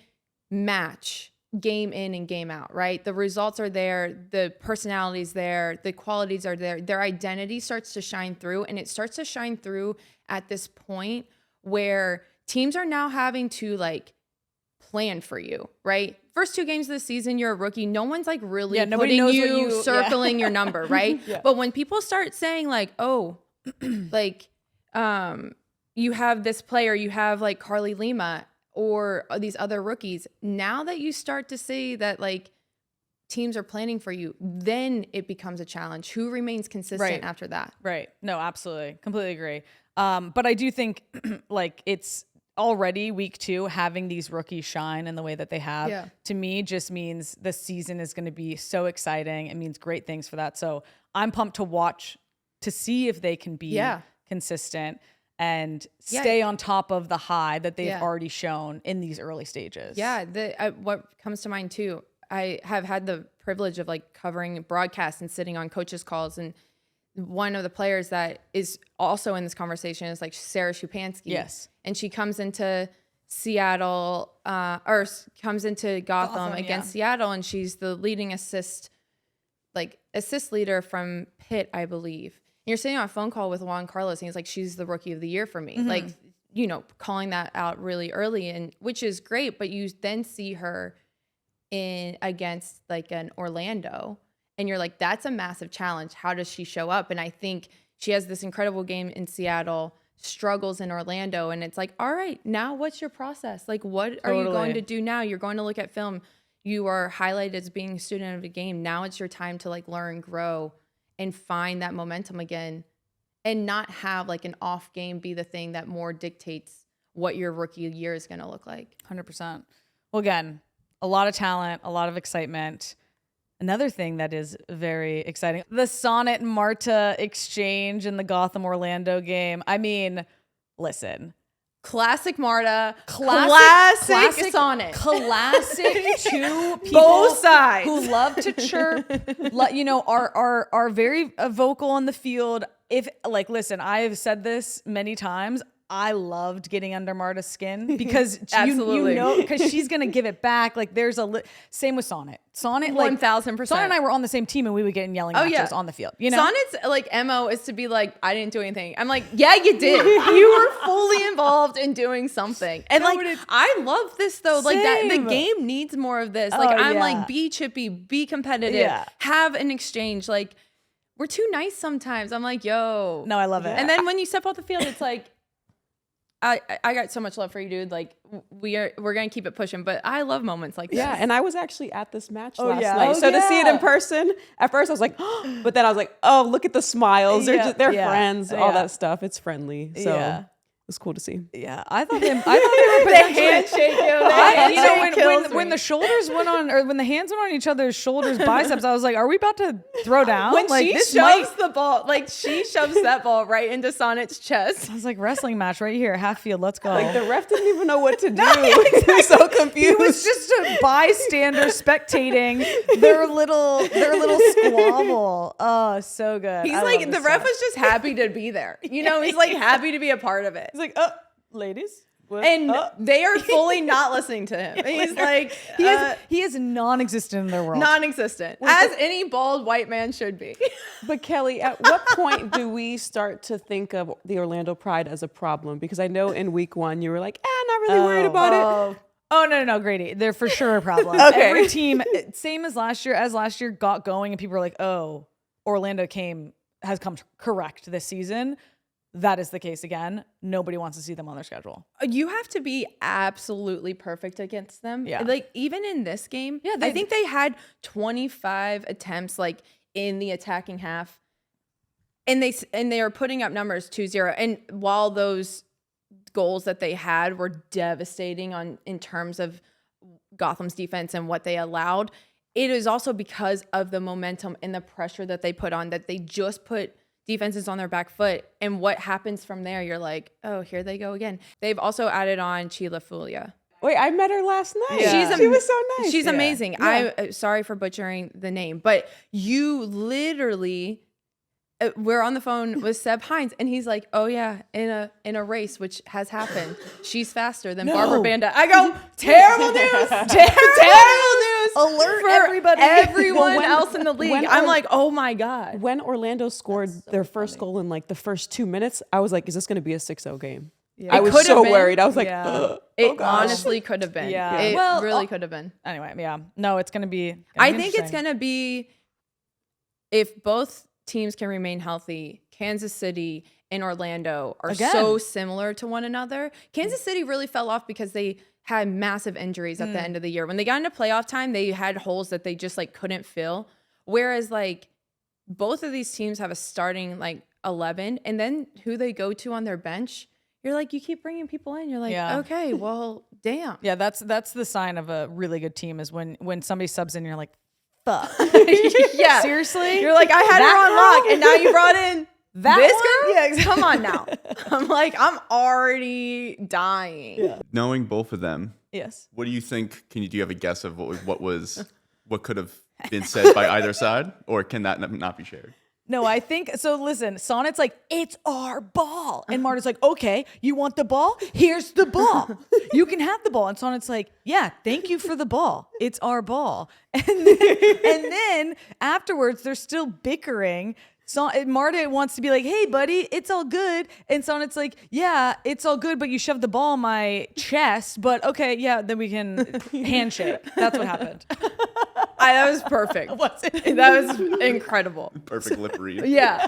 Speaker 1: match game in and game out, right? The results are there, the personalities there, the qualities are there. Their identity starts to shine through, and it starts to shine through at this point where teams are now having to like plan for you, right? First 2 games of the season, you're a rookie. No one's like really putting you circling your number, right? But when people start saying like, oh, like, you have this player, you have like Carly Lima or these other rookies. Now that you start to see that like teams are planning for you, then it becomes a challenge. Who remains consistent after that?
Speaker 2: Right. No, absolutely. Completely agree. But I do think like it's already week 2, having these rookies shine in the way that they have, to me just means the season is going to be so exciting. It means great things for that. So I'm pumped to watch, to see if they can be consistent. and stay on top of the high that they've already shown in these early stages.
Speaker 1: Yeah, what comes to mind too, I have had the privilege of like covering broadcasts and sitting on coaches' calls, and one of the players that is also in this conversation is like Sarah Shupansky.
Speaker 2: Yes.
Speaker 1: And she comes into Seattle, or comes into Gotham against Seattle, and she's the leading assist leader from Pitt, I believe. And you're sitting on a phone call with Juan Carlos, and he's like, she's the rookie of the year for me. Like, you know, calling that out really early, and which is great, but you then see her against like an Orlando, and you're like, that's a massive challenge. How does she show up? And I think she has this incredible game in Seattle, struggles in Orlando, and it's like, all right, now what's your process? Like, what are you going to do now? You're going to look at film. You are highlighted as being a student of the game. Now it's your time to like learn, grow, and find that momentum again, and not have like an off game be the thing that more dictates what your rookie year is going to look like.
Speaker 2: 100%. Well, again, a lot of talent, a lot of excitement. Another thing that is very exciting, the Sonnett and Marta exchange in the Gotham-Orlando game. I mean, listen.
Speaker 1: Classic Marta, classic Sonnett.
Speaker 2: Classic two people
Speaker 1: both sides
Speaker 2: who love to chirp, you know, are very vocal on the field. If like, listen, I have said this many times. I loved getting under Marta's skin because you know, because she's gonna give it back. Like there's same with Sonnett. Sonnett, like
Speaker 1: 1000%.
Speaker 2: Sonnett and I were on the same team, and we would get in yelling matches on the field. You know,
Speaker 1: Sonnett's like MO is to be like, I didn't do anything. I'm like, yeah, you did. You were fully involved in doing something. And like, I love this though. Like that, the game needs more of this. Like I'm like, be chippy, be competitive, have an exchange. Like we're too nice sometimes. I'm like, yo,
Speaker 2: no, I love it.
Speaker 1: And then when you step off the field, it's like, I got so much love for you, dude. Like we're gonna keep it pushing, but I love moments like this.
Speaker 4: Yeah, and I was actually at this match last night, so to see it in person, at first I was like, oh, but then I was like, oh, look at the smiles. They're friends, all that stuff. It's friendly, so it was cool to see.
Speaker 2: Yeah, I thought they were the
Speaker 1: handshake.
Speaker 2: When the shoulders went on, or when the hands went on each other's shoulders, biceps, I was like, are we about to throw down?
Speaker 1: When
Speaker 2: like
Speaker 1: she
Speaker 2: this
Speaker 1: shoves the ball, like she shoves that ball right into Sonnett's chest.
Speaker 2: I was like, wrestling match right here, half field, let's go.
Speaker 4: Like the ref didn't even know what to do. He was so confused.
Speaker 2: He was just a bystander spectating their little squabble. Oh, so good.
Speaker 1: He's like, the ref was just happy to be there. You know, he's like happy to be a part of it.
Speaker 2: He's like, ladies. What?
Speaker 1: And they are fully not listening to him. And he's like,
Speaker 2: he is non-existent in their world.
Speaker 1: Non-existent, as any bald white man should be.
Speaker 4: But Kelley, at what point do we start to think of the Orlando Pride as a problem? Because I know in week 1 you were like, not really worried about it.
Speaker 2: Oh, no, Greydy. They're for sure a problem.
Speaker 4: Okay.
Speaker 2: Every team, same as last year, got going and people were like, oh, Orlando has come correct this season. That is the case again. Nobody wants to see them on their schedule.
Speaker 1: You have to be absolutely perfect against them.
Speaker 2: Yeah.
Speaker 1: Like even in this game, I think they had 25 attempts like in the attacking half. And they are putting up numbers 2-0. And while those goals that they had were devastating in terms of Gotham's defense and what they allowed, it is also because of the momentum and the pressure that they put on, that they just put defenses on their back foot. And what happens from there, you're like, oh, here they go again. They've also added on Chila Fulia.
Speaker 4: Wait, I met her last night.
Speaker 1: Yeah.
Speaker 4: She was so nice.
Speaker 1: She's amazing. Yeah. I'm sorry for butchering the name, but you literally, we're on the phone with Seb Hines, and he's like, oh yeah, in a race, which has happened, she's faster than Barbara Banda. I go, terrible news. Terrible news.
Speaker 2: Alert
Speaker 1: for everyone else in the league. I'm like, oh my God.
Speaker 4: When Orlando scored their first goal in like the first 2 minutes, I was like, is this going to be a 6-0 game? Yeah. I was so worried. I was like,
Speaker 1: it honestly could have been.
Speaker 2: Yeah.
Speaker 1: It really could have been.
Speaker 2: Anyway, yeah. No, it's going to be
Speaker 1: I think it's going to be, if both teams can remain healthy, Kansas City and Orlando are so similar to one another. Kansas City really fell off because they had massive injuries at the end of the year. When they got into playoff time, they had holes that they just like couldn't fill. Whereas like both of these teams have a starting like 11, and then who they go to on their bench, you're like, you keep bringing people in. You're like, okay, well, damn.
Speaker 2: Yeah, that's the sign of a really good team, is when somebody subs in, you're like, fuck.
Speaker 1: Yeah.
Speaker 2: Seriously?
Speaker 1: You're like, I had her on lock, and now you brought in
Speaker 2: That
Speaker 1: this
Speaker 2: one?
Speaker 1: girl?
Speaker 2: Yeah, exactly.
Speaker 1: Come on now. I'm already dying.
Speaker 4: Yeah.
Speaker 3: Knowing both of them,
Speaker 2: Yes.
Speaker 3: what do you think? Do you have a guess of what could have been said by either side, or can that not be shared?
Speaker 2: No, I think so. Listen, Sonnett's like, it's our ball. And Marta's like, okay, you want the ball? Here's the ball. You can have the ball. And Sonnett's like, yeah, thank you for the ball. It's our ball. And then afterwards, they're still bickering. Marta wants to be like, hey, buddy, it's all good. And Sonnett's like, yeah, it's all good, but you shoved the ball in my chest. But okay, yeah, then we can handshake. That's what happened.
Speaker 1: That was perfect.
Speaker 2: Was it?
Speaker 1: That was incredible.
Speaker 3: Perfect lip read.
Speaker 2: Yeah.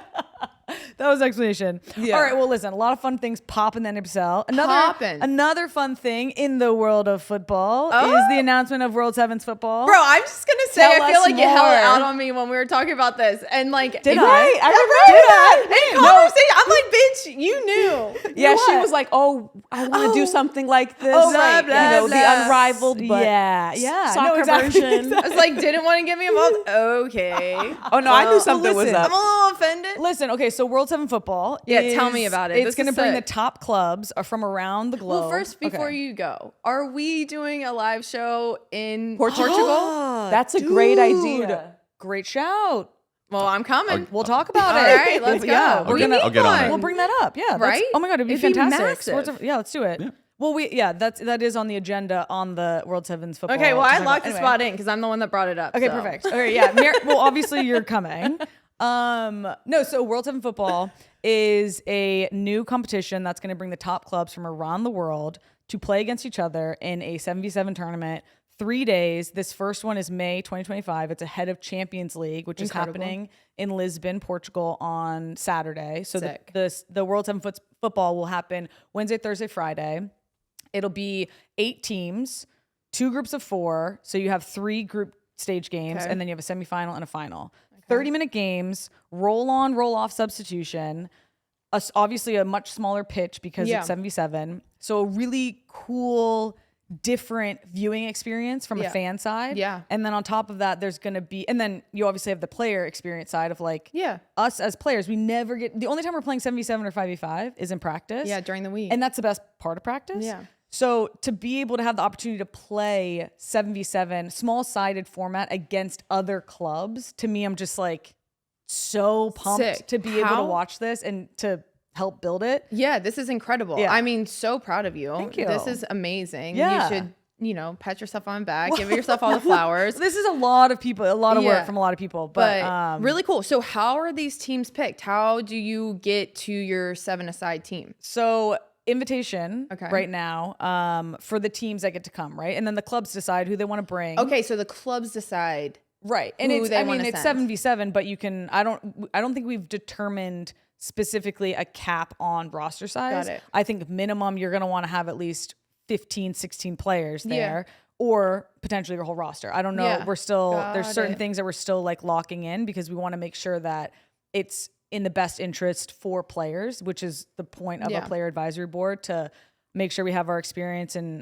Speaker 2: That was explanation.
Speaker 1: Yeah.
Speaker 2: All right. Well, listen, a lot of fun things pop in the NWSL.
Speaker 1: Poppin'.
Speaker 2: Another fun thing in the world of football
Speaker 1: Oh.
Speaker 2: is the announcement of World Sevens football.
Speaker 1: Bro, I'm just gonna say,
Speaker 4: Tell
Speaker 1: I feel
Speaker 4: us
Speaker 1: like you held
Speaker 4: more.
Speaker 1: out on me when we were talking about this, and like,
Speaker 2: Did
Speaker 1: it-
Speaker 2: I?
Speaker 4: Right, I
Speaker 1: Right,
Speaker 4: remember
Speaker 1: in conversation, I'm like, bitch, you knew.
Speaker 4: Yeah, she
Speaker 2: what?
Speaker 4: was like, "Oh, I want to do something like this."
Speaker 2: Oh, right,
Speaker 4: you know,
Speaker 2: blah,
Speaker 4: the
Speaker 2: blah.
Speaker 4: unrivaled, but
Speaker 2: yeah.
Speaker 4: soccer
Speaker 2: No, exactly.
Speaker 4: version.
Speaker 1: I was like, didn't want to get me involved. Okay.
Speaker 4: Oh no, I knew something was
Speaker 2: listen,
Speaker 4: up.
Speaker 1: I'm a little offended.
Speaker 2: Listen, okay, so World 7 football.
Speaker 1: Yeah, tell me about it.
Speaker 2: It's
Speaker 1: This
Speaker 2: going to
Speaker 1: is
Speaker 2: bring
Speaker 1: sick.
Speaker 2: the top clubs from around the globe.
Speaker 1: Well, first, before
Speaker 2: Okay.
Speaker 1: you go, are we doing a live show in
Speaker 4: Portugal?
Speaker 1: Portugal?
Speaker 4: That's a great
Speaker 2: Dude,
Speaker 4: idea.
Speaker 2: Great shout.
Speaker 1: Well, I'm coming.
Speaker 2: We'll talk about
Speaker 1: All
Speaker 2: it.
Speaker 1: right, let's go.
Speaker 2: Yeah, we're
Speaker 1: We
Speaker 2: gonna.
Speaker 1: need
Speaker 3: I'll get on it.
Speaker 1: one.
Speaker 2: We'll bring that up. Yeah. that's-
Speaker 1: Right?
Speaker 2: Oh my god, it'd be
Speaker 1: It'd be
Speaker 2: fantastic.
Speaker 1: massive.
Speaker 2: Yeah, let's do it. Well, that is on the agenda on the World Sevens football.
Speaker 1: Okay, well,
Speaker 2: to
Speaker 1: I
Speaker 2: talk
Speaker 1: locked
Speaker 2: about.
Speaker 1: the
Speaker 2: Anyway.
Speaker 1: spot in because I'm the one that brought it up.
Speaker 2: Okay,
Speaker 1: so.
Speaker 2: perfect. Okay, yeah. Well, obviously you're coming. No, so World 7 football is a new competition that's going to bring the top clubs from around the world to play against each other in a 7v7 tournament. 3 days. This first one is May 2025. It's ahead of Champions League, which is happening in Lisbon, Portugal on Saturday. So
Speaker 1: Sick.
Speaker 2: the World 7 football will happen Wednesday, Thursday, Friday. It'll be 8 teams, 2 groups of 4. So you have 3 group stage games, and then you have a semifinal and a final. 30-minute games, roll on, roll off substitution. Obviously a much smaller pitch because it's 7v7. So a really cool, different viewing experience from a fan side.
Speaker 1: Yeah.
Speaker 2: And then on top of that, there's going to be, and then you obviously have the player experience side of like, us as players, we never get, the only time we're playing 7v7 or 5v5 is in practice.
Speaker 1: Yeah, during the week.
Speaker 2: And that's the best part of practice.
Speaker 1: Yeah.
Speaker 2: So to be able to have the opportunity to play 7v7, small-sided format against other clubs, to me, I'm just like so pumped
Speaker 1: Sick.
Speaker 2: to be able to
Speaker 1: How-
Speaker 2: watch this and to help build it.
Speaker 1: Yeah, this is incredible.
Speaker 2: Yeah.
Speaker 1: I mean, so proud of you.
Speaker 2: Thank you.
Speaker 1: This is amazing.
Speaker 2: Yeah.
Speaker 1: You should, pat yourself on the back, give yourself all the flowers.
Speaker 2: This is a lot of people, a lot of
Speaker 1: Yeah.
Speaker 2: work from a lot of people, but
Speaker 1: really cool. So how are these teams picked? How do you get to your 7-a-side team?
Speaker 2: So invitation
Speaker 1: Okay.
Speaker 2: right now for the teams that get to come, right? And then the clubs decide who they want to bring.
Speaker 1: Okay, so the clubs decide.
Speaker 2: Right. And
Speaker 1: who
Speaker 2: it's
Speaker 1: they
Speaker 2: I mean
Speaker 1: wanna
Speaker 2: it's
Speaker 1: send.
Speaker 2: 7v7, but you can I don't think we've determined specifically a cap on roster size.
Speaker 1: Got it.
Speaker 2: I think minimum you're going to want to have at least 15, 16 players there or potentially your whole roster. I don't know.
Speaker 1: Yeah.
Speaker 2: We're still there's
Speaker 1: Got
Speaker 2: certain
Speaker 1: it.
Speaker 2: things that we're still like locking in because we want to make sure that it's in the best interest for players, which is the point of a player advisory board, to make sure we have our experience and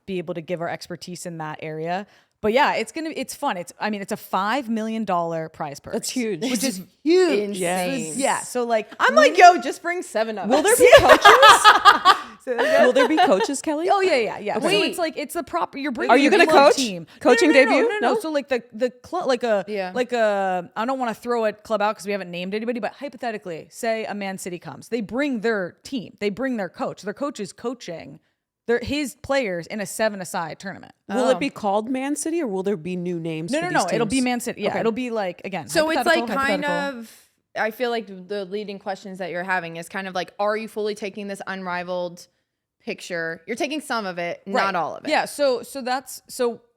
Speaker 2: be able to give our expertise in that area. But yeah, it's fun. It's a $5 million prize purse.
Speaker 4: That's huge.
Speaker 2: Which is huge.
Speaker 1: Insane.
Speaker 2: Yeah. So like
Speaker 1: I'm like, yo, just bring 7 of
Speaker 4: Will
Speaker 1: us.
Speaker 4: there be coaches? Will there be coaches, Kelly?
Speaker 2: Oh yeah. So
Speaker 1: Wait.
Speaker 2: it's like it's the proper. You're bringing.
Speaker 4: Are you
Speaker 2: going
Speaker 4: gonna
Speaker 2: to
Speaker 4: coach?
Speaker 2: Team
Speaker 4: Coaching debut?
Speaker 2: No.
Speaker 4: No?
Speaker 2: So like the club, like a
Speaker 1: Yeah.
Speaker 2: I don't want to throw a club out because we haven't named anybody, but hypothetically, say a Man City comes, they bring their team, they bring their coach. Their coach is coaching his players in a 7-a-side tournament.
Speaker 4: Will it be called Man City or will there be new names?
Speaker 2: No.
Speaker 4: for these
Speaker 2: It'll be
Speaker 4: teams?
Speaker 2: Man City. Yeah,
Speaker 4: Okay.
Speaker 2: it'll be like again.
Speaker 1: So it's like kind
Speaker 2: hypothetical.
Speaker 1: of, I feel like the leading questions that you're having is kind of like, are you fully taking this unrivaled picture? You're taking some of it, not all of it.
Speaker 2: Yeah. So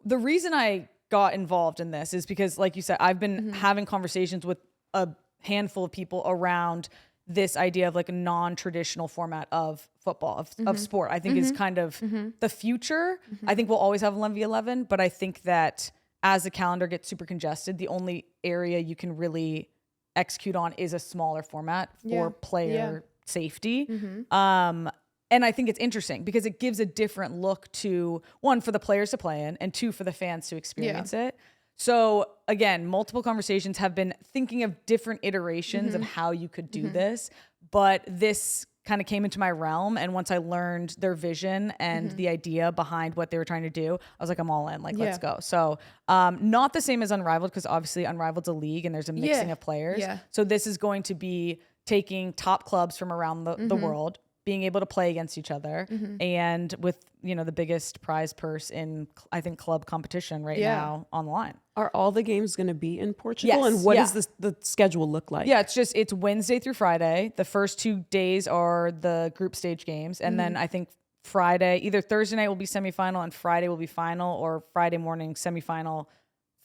Speaker 2: the reason I got involved in this is because, like you said, I've been having conversations with a handful of people around this idea of like a non-traditional format of football, of sport. I think is kind of the future. I think we'll always have 11v11, but I think that as the calendar gets super congested, the only area you can really execute on is a smaller format for player safety. And I think it's interesting because it gives a different look to, one, for the players to play in, and 2, for the fans to experience it. So again, multiple conversations have been thinking of different iterations of how you could do this, but this kind of came into my realm. And once I learned their vision and the idea behind what they were trying to do, I was like, I'm all in, like, let's go. So not the same as Unrivaled, because obviously Unrivaled's a league and there's a mixing of players. Yeah. So this is going to be taking top clubs from around the world, being able to play against each other, and with, you know, the biggest prize purse in, I think, club competition now on the line.
Speaker 4: Are all the games going to be in Portugal? And what does the schedule look like?
Speaker 2: Yeah, it's Wednesday through Friday. The first 2 days are the group stage games. And then I think Friday, either Thursday night will be semifinal and Friday will be final, or Friday morning semifinal,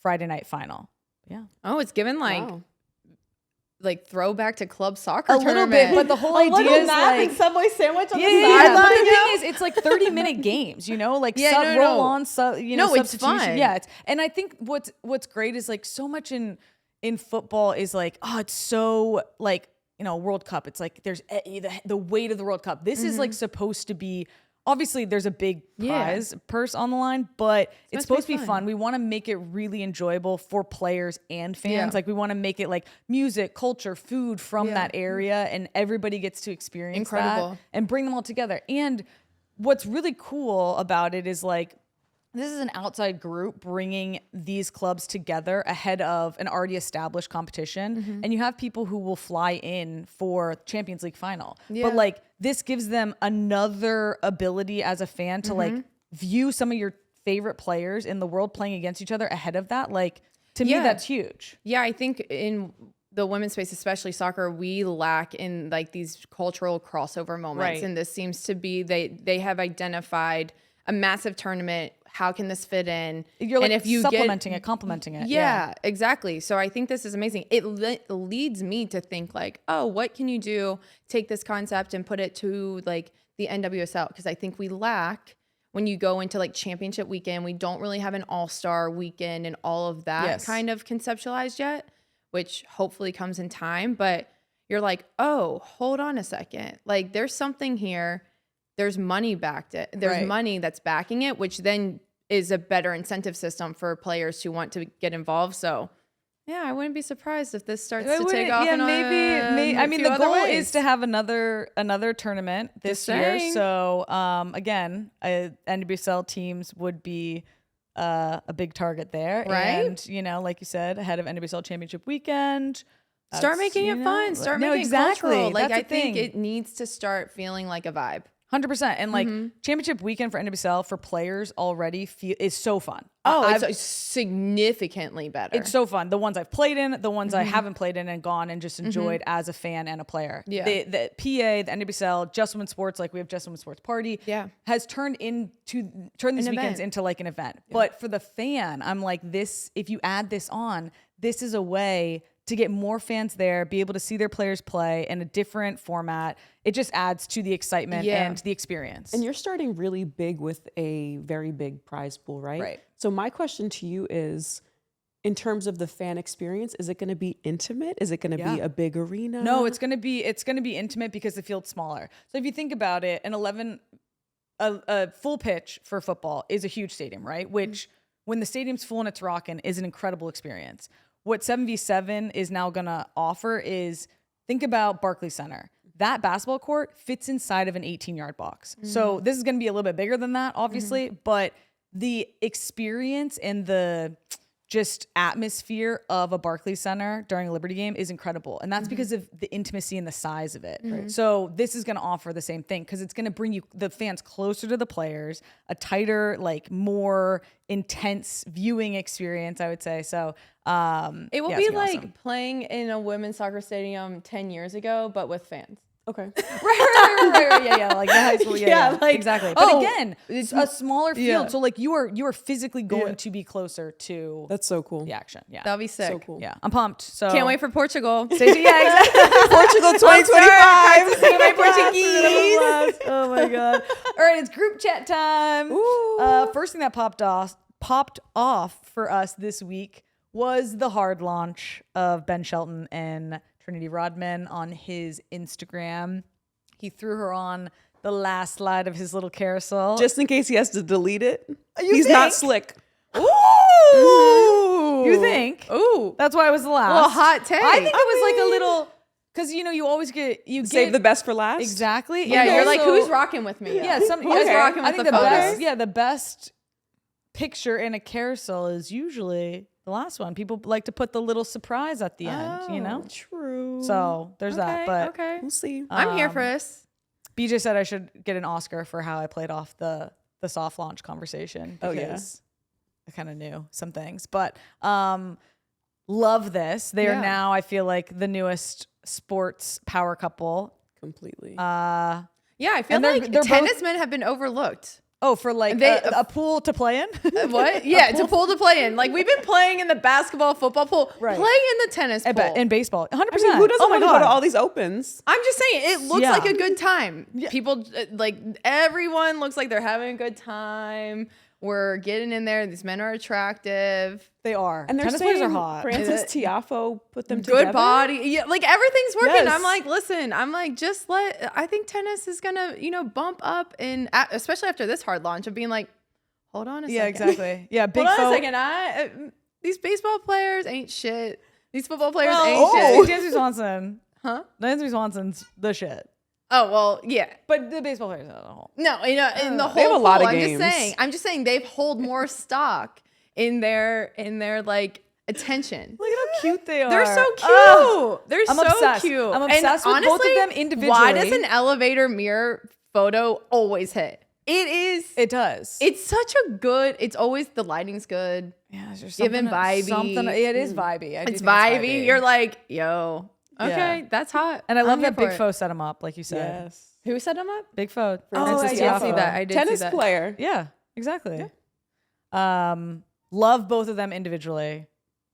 Speaker 2: Friday night final. Yeah.
Speaker 1: Oh, it's given like throwback to club soccer
Speaker 2: a little bit, but the whole idea is like
Speaker 4: Subway sandwich on the
Speaker 2: sideline. But the thing is, it's like 30-minute games, you know, like roll on, you know,
Speaker 1: it's fun.
Speaker 2: Yeah, and I think what's great is like so much in football is like, oh, it's so like, you know, World Cup. It's like there's the weight of the World Cup. This is like supposed to be. Obviously, there's a big prize purse on the line, but it's supposed to be fun. We want to make it really enjoyable for players and fans. Yeah. Like, we want to make it like music, culture, food from that area, and everybody gets to experience that and bring them all together. And what's really cool about it is like, this is an outside group bringing these clubs together ahead of an already established competition. And you have people who will fly in for Champions League final. But like, this gives them another ability as a fan to like view some of your favorite players in the world playing against each other ahead of that. Like, to me, that's huge.
Speaker 1: Yeah, I think in the women's space, especially soccer, we lack in like these cultural crossover moments. And this seems to be, they have identified a massive tournament. How can this fit in?
Speaker 2: You're like, and if you complementing it.
Speaker 1: Yeah, exactly. So I think this is amazing. It leads me to think like, oh, what can you do? Take this concept and put it to like the NWSL, because I think we lack, when you go into like championship weekend, we don't really have an all-star weekend and all of that kind of conceptualized yet, which hopefully comes in time. But you're like, oh, hold on a second. Like, there's something here. There's money backed it. There's money that's backing it, which then is a better incentive system for players who want to get involved. So, yeah, I wouldn't be surprised if this starts to take off.
Speaker 2: Yeah, maybe. I mean, the goal is to have another tournament this year. So, again, NWSL teams would be a big target there, right? And you know, like you said, ahead of NWSL Championship weekend.
Speaker 1: Start making it fun. Start making it cultural. Like, I think it needs to start feeling like a vibe.
Speaker 2: 100%. And like championship weekend for NWSL for players already is so fun.
Speaker 1: Oh, it's significantly better.
Speaker 2: It's so fun. The ones I've played in, the ones I haven't played in and gone and just enjoyed as a fan and a player. Yeah. The PA, the NWSL, Just Women's Sports, like we have Just Women's Sports Party, has turned these weekends into like an event. Yeah. But for the fan, I'm like, this, if you add this on, this is a way to get more fans there, be able to see their players play in a different format. It just adds to the excitement and the experience.
Speaker 4: And you're starting really big with a very big prize pool, right? Right. So my question to you is, in terms of the fan experience, is it going to be intimate? Is it going to be a big arena?
Speaker 2: No, it's going to be intimate because the field's smaller. So if you think about it, a full pitch for football is a huge stadium, right? Which when the stadium's full and it's rocking is an incredible experience. What 7v7 is now going to offer is, think about Barclays Center. That basketball court fits inside of an 18-yard box. So this is going to be a little bit bigger than that, obviously, but the experience and the just atmosphere of a Barclays Center during a Liberty game is incredible. And that's because of the intimacy and the size of it. Right. So this is going to offer the same thing, because it's going to bring you the fans closer to the players, a tighter, like more intense viewing experience, I would say. So
Speaker 1: it will be like awesome. Playing in a women's soccer stadium 10 years ago, but with fans.
Speaker 4: Okay.
Speaker 2: Right. Yeah. Like the high school. Yeah, like, exactly. But again, it's a smaller field. So like you are physically going to be closer to.
Speaker 4: That's so cool.
Speaker 2: The action. Yeah.
Speaker 1: That'll be sick.
Speaker 4: So cool.
Speaker 2: Yeah. I'm pumped. So
Speaker 1: can't wait for Portugal.
Speaker 2: Yeah, exactly.
Speaker 4: Portugal 2025.
Speaker 1: My Portuguese.
Speaker 2: Oh my God. All right. It's group chat time. First thing that popped off for us this week was the hard launch of Ben Shelton and Trinity Rodman on his Instagram. He threw her on the last slide of his little carousel.
Speaker 4: Just in case he has to delete it. He's not slick.
Speaker 2: Ooh! You think?
Speaker 1: Ooh.
Speaker 2: That's why I was the last.
Speaker 1: Well, hot take.
Speaker 2: I think it was like a little, because you always
Speaker 4: Save the best for last.
Speaker 2: Exactly.
Speaker 1: Yeah,
Speaker 2: And
Speaker 1: you're like,
Speaker 2: also-
Speaker 1: who's rocking with me?
Speaker 2: Yeah,
Speaker 1: Who's rocking
Speaker 2: I
Speaker 1: with
Speaker 2: think
Speaker 1: the
Speaker 2: the best.
Speaker 1: photos?
Speaker 2: Yeah, the best picture in a carousel is usually the last one. People like to put the little surprise at the end.
Speaker 4: True.
Speaker 2: So there's that. But
Speaker 1: okay.
Speaker 4: We'll see.
Speaker 1: I'm here for this.
Speaker 2: BJ said I should get an Oscar for how I played off the soft launch conversation.
Speaker 4: Oh, yeah.
Speaker 2: Because I kind of knew some things, but love this. They are now, I feel like, the newest sports power couple.
Speaker 4: Completely.
Speaker 1: Yeah, I feel
Speaker 2: and they're
Speaker 1: like
Speaker 2: both-
Speaker 1: tennis men have been overlooked.
Speaker 2: For like a pool to play in?
Speaker 1: What? Yeah, it's a pool to play in. Like we've been playing in the basketball, football pool.
Speaker 2: Right.
Speaker 1: Play in the tennis pool.
Speaker 2: In baseball. 100%.
Speaker 4: I mean, who doesn't want to go to all these opens?
Speaker 1: I'm just saying, it looks
Speaker 2: Yeah.
Speaker 1: like a good time. People, like, everyone looks like they're having a good time. We're getting in there. These men are attractive.
Speaker 2: They are.
Speaker 4: And they're
Speaker 2: tennis players
Speaker 4: saying
Speaker 2: are hot.
Speaker 4: Francis Tiafoe put them together.
Speaker 1: Good body. Yeah, like, everything's working.
Speaker 2: Yes.
Speaker 1: I'm like, listen, I think tennis is going to, bump up, especially after this hard launch of being like, hold on a second.
Speaker 2: Yeah, exactly. Yeah, big
Speaker 1: Hold on
Speaker 2: fo-
Speaker 1: a second. These baseball players ain't shit. These football players
Speaker 2: Well,
Speaker 1: ain't shit.
Speaker 2: Dansby Swanson.
Speaker 1: Huh?
Speaker 2: Dansby Swanson's the shit.
Speaker 1: Oh, well, yeah.
Speaker 2: But the baseball players as a whole.
Speaker 1: No, in the whole
Speaker 4: They have a lot
Speaker 1: pool,
Speaker 4: of
Speaker 1: I'm
Speaker 4: games.
Speaker 1: I'm just saying they hold more stock in their like attention.
Speaker 2: Look at how cute they are.
Speaker 1: They're so cute.
Speaker 2: Oh,
Speaker 1: They're
Speaker 2: I'm
Speaker 1: so
Speaker 2: obsessed.
Speaker 1: cute.
Speaker 2: I'm obsessed with both of them individually.
Speaker 1: Why does an elevator mirror photo always hit?
Speaker 2: It does.
Speaker 1: It's such a good. It's always the lighting's good.
Speaker 2: Yeah, there's just
Speaker 1: Giving vibey.
Speaker 2: Something. It is vibey. I do
Speaker 1: It's
Speaker 2: think
Speaker 1: vibey. You're like, yo, okay,
Speaker 2: Yeah.
Speaker 1: that's hot.
Speaker 2: and I love
Speaker 1: I'm here
Speaker 2: that Big
Speaker 1: for it.
Speaker 2: Fo set him up, like you said.
Speaker 4: Yes.
Speaker 1: Who set him up?
Speaker 2: Big Fo.
Speaker 1: Oh,
Speaker 2: Francis
Speaker 1: I did
Speaker 2: Tiafoe.
Speaker 1: see that. I did
Speaker 4: Tennis
Speaker 1: see that.
Speaker 4: player.
Speaker 2: Yeah, exactly. Love both of them individually.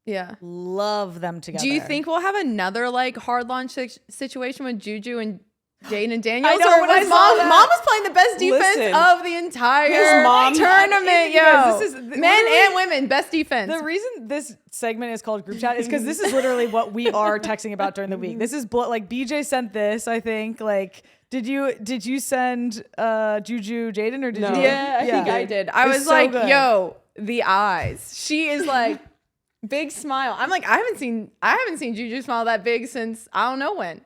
Speaker 1: Yeah.
Speaker 2: Love them together.
Speaker 1: Do you think we'll have another like hard launch situation with Juju and Jaden and Daniels?
Speaker 2: I know,
Speaker 1: Or
Speaker 2: when I
Speaker 1: was
Speaker 2: saw
Speaker 1: mom,
Speaker 2: that-
Speaker 1: mom was playing the best defense
Speaker 4: Listen,
Speaker 1: of the entire
Speaker 4: his mom-
Speaker 1: tournament,
Speaker 2: You
Speaker 1: yo.
Speaker 2: guys, this is-
Speaker 1: Men
Speaker 2: literally-
Speaker 1: and women, best defense.
Speaker 2: The reason this segment is called group chat is because this is literally what we are texting about during the week. This is like BJ sent this. I think like did you send Juju Jaden or did
Speaker 4: No.
Speaker 2: you?
Speaker 1: Yeah, I think I did. I
Speaker 2: It's
Speaker 1: was
Speaker 2: so
Speaker 1: like,
Speaker 2: good.
Speaker 1: yo, the eyes. She is like big smile. I'm like, I haven't seen Juju smile that big since I don't know when.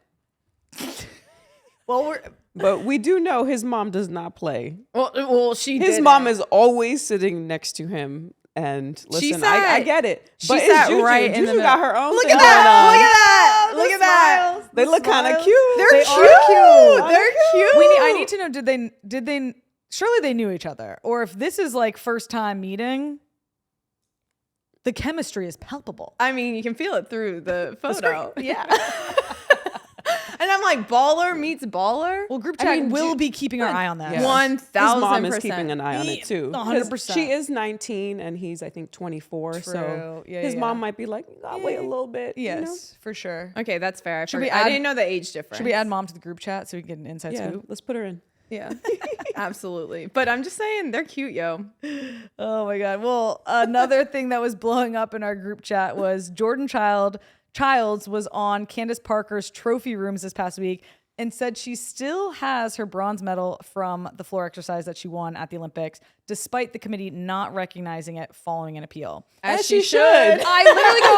Speaker 2: Well,
Speaker 4: But we do know his mom does not play.
Speaker 1: Well, she
Speaker 4: His
Speaker 1: didn't.
Speaker 4: mom is always sitting next to him. And listen, I
Speaker 1: sat-
Speaker 4: get it.
Speaker 1: she
Speaker 4: But
Speaker 1: sat
Speaker 4: it's Juju.
Speaker 1: right in the
Speaker 4: Juju got
Speaker 1: middle.
Speaker 4: her own
Speaker 1: Look
Speaker 4: thing
Speaker 1: at
Speaker 4: going
Speaker 1: that!
Speaker 4: on.
Speaker 1: Look at that! Look at that!
Speaker 4: They look kind of cute.
Speaker 1: They're
Speaker 2: They
Speaker 1: cute.
Speaker 2: are
Speaker 1: They're cute.
Speaker 2: I need to know, did they surely they knew each other, or if this is like first time meeting, the chemistry is palpable.
Speaker 1: I mean, you can feel it through the photo.
Speaker 2: screen.
Speaker 1: Yeah. And I'm like, baller meets baller.
Speaker 2: Well, group chat will be keeping our eye on that.
Speaker 4: Yeah.
Speaker 1: 1000%.
Speaker 4: His mom is keeping an eye on it too.
Speaker 2: 100%.
Speaker 4: She is 19 and he's, I think, 24. So
Speaker 2: True. Yeah,
Speaker 4: his
Speaker 2: yeah.
Speaker 4: mom might be like, you gotta wait a little bit.
Speaker 2: Yes,
Speaker 4: You know?
Speaker 2: for sure.
Speaker 1: Okay, that's fair.
Speaker 2: Should we
Speaker 1: I
Speaker 2: add-
Speaker 1: didn't know the age difference.
Speaker 2: Should we add mom to the group chat so we can get an inside
Speaker 4: Yeah,
Speaker 2: scoop?
Speaker 4: let's put her in.
Speaker 1: Yeah, absolutely. But I'm just saying, they're cute, yo.
Speaker 2: Oh my God. Well, another thing that was blowing up in our group chat was Jordan Childs was on Candace Parker's trophy rooms this past week and said she still has her bronze medal from the floor exercise that she won at the Olympics, despite the committee not recognizing it following an appeal.
Speaker 1: As
Speaker 4: she should.
Speaker 2: I literally go,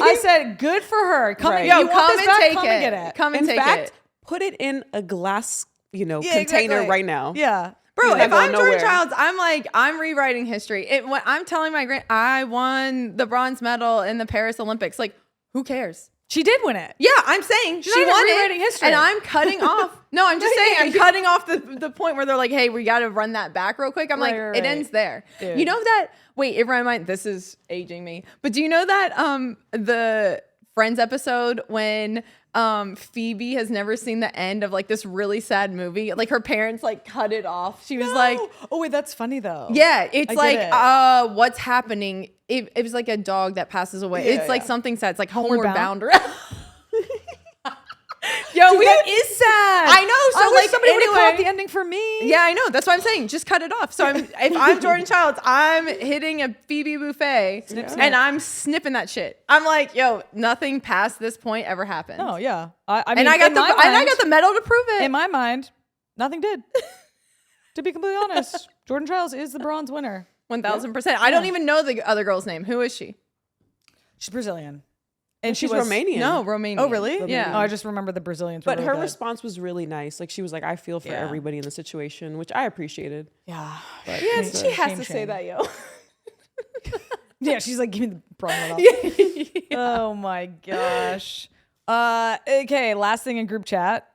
Speaker 2: I said, good for her. Come
Speaker 4: Right.
Speaker 2: and,
Speaker 1: Yo,
Speaker 2: you want
Speaker 1: come
Speaker 2: this
Speaker 1: and
Speaker 2: back?
Speaker 1: take
Speaker 2: Come
Speaker 1: it.
Speaker 2: and get it.
Speaker 1: Come and
Speaker 4: In
Speaker 1: take
Speaker 4: fact,
Speaker 1: it.
Speaker 4: put it in a glass,
Speaker 2: Yeah,
Speaker 4: container
Speaker 2: exactly.
Speaker 4: right now.
Speaker 2: Yeah.
Speaker 1: Bro,
Speaker 4: He's not
Speaker 1: if
Speaker 4: going
Speaker 1: I'm Jordan
Speaker 4: nowhere.
Speaker 1: Childs, I'm like, I'm rewriting history. When I'm telling my I won the bronze medal in the Paris Olympics. Like, who cares?
Speaker 2: She did win it.
Speaker 1: Yeah, I'm saying she
Speaker 2: not even
Speaker 1: won
Speaker 2: rewriting
Speaker 1: it,
Speaker 2: history.
Speaker 1: and I'm cutting off. No, I'm just saying I'm cutting off the point where they're like, "Hey, we got to run that back real quick." I'm like,
Speaker 2: Right.
Speaker 1: it ends there.
Speaker 2: Dude.
Speaker 1: You know that? Wait, it reminded. This is aging me, but do you know that the Friends episode when Phoebe has never seen the end of like this really sad movie? Like her parents like cut it off. She was like,
Speaker 2: oh wait, that's funny though.
Speaker 1: yeah, it's
Speaker 2: I
Speaker 1: like,
Speaker 2: get it.
Speaker 1: what's happening? It was like a dog that passes away.
Speaker 2: Yeah,
Speaker 1: It's like
Speaker 2: yeah.
Speaker 1: something sad. It's like Homeward
Speaker 2: Bound?
Speaker 1: Bound. Yo, we
Speaker 2: That is sad.
Speaker 1: I know. So
Speaker 2: I wish
Speaker 1: like
Speaker 2: somebody would have cut
Speaker 1: anyway,
Speaker 2: off the ending for me.
Speaker 1: yeah, I know. That's what I'm saying. Just cut it off. So if I'm Jordan Childs, I'm hitting a Phoebe buffet and I'm snipping that shit. I'm like, yo, nothing past this point ever happened.
Speaker 2: Oh yeah. I mean,
Speaker 1: and I got
Speaker 2: in
Speaker 1: the
Speaker 2: my
Speaker 1: and I
Speaker 2: mind-
Speaker 1: got the medal to prove it.
Speaker 2: In my mind, nothing did. To be completely honest, Jordan Childs is the bronze winner.
Speaker 1: 1000%. I don't even know the other girl's name. Who is she?
Speaker 2: She's Brazilian. And
Speaker 4: she's
Speaker 2: was
Speaker 4: Romanian.
Speaker 1: No, Romanian.
Speaker 2: Oh, really?
Speaker 1: Yeah.
Speaker 2: Oh, I just remember the Brazilians. Were
Speaker 4: But
Speaker 2: really
Speaker 4: her
Speaker 2: good.
Speaker 4: response was really nice. Like she was like, I feel for everybody in the situation, which I appreciated.
Speaker 2: Yeah.
Speaker 4: But
Speaker 1: Yeah,
Speaker 2: Shame,
Speaker 1: she has to
Speaker 2: shame.
Speaker 1: say that, yo.
Speaker 2: Yeah, she's like, give me the problem up. Oh my gosh. Okay, last thing in group chat.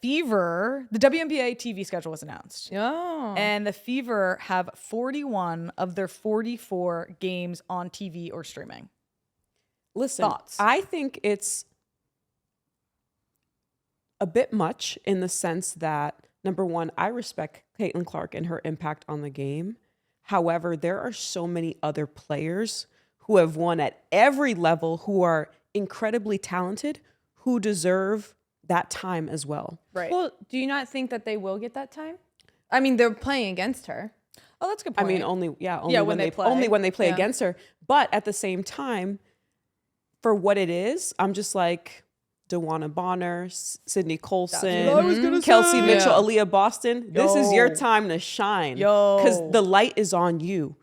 Speaker 2: Fever, the WNBA TV schedule was announced.
Speaker 1: Oh.
Speaker 2: And the Fever have 41 of their 44 games on TV or streaming.
Speaker 4: Listen,
Speaker 2: Thoughts?
Speaker 4: I think it's a bit much in the sense that, number one, I respect Caitlin Clark and her impact on the game. However, there are so many other players who have won at every level, who are incredibly talented, who deserve that time as well.
Speaker 2: Right.
Speaker 1: Well, do you not think that they will get that time? I mean, they're playing against her.
Speaker 2: Oh, that's a good
Speaker 4: I
Speaker 2: point.
Speaker 4: mean, only
Speaker 2: when
Speaker 4: when
Speaker 2: they
Speaker 4: they
Speaker 2: play.
Speaker 4: only when they play
Speaker 1: Yeah.
Speaker 4: against her. But at the same time, for what it is, I'm just like DeWanna Bonner, Sydney Colson,
Speaker 2: what I was gonna
Speaker 4: Kelsey
Speaker 2: say.
Speaker 4: Mitchell,
Speaker 1: Yeah.
Speaker 4: Aaliyah Boston. This is your
Speaker 2: Yo.
Speaker 4: time to shine.
Speaker 2: Yo.
Speaker 4: Because the light is on you.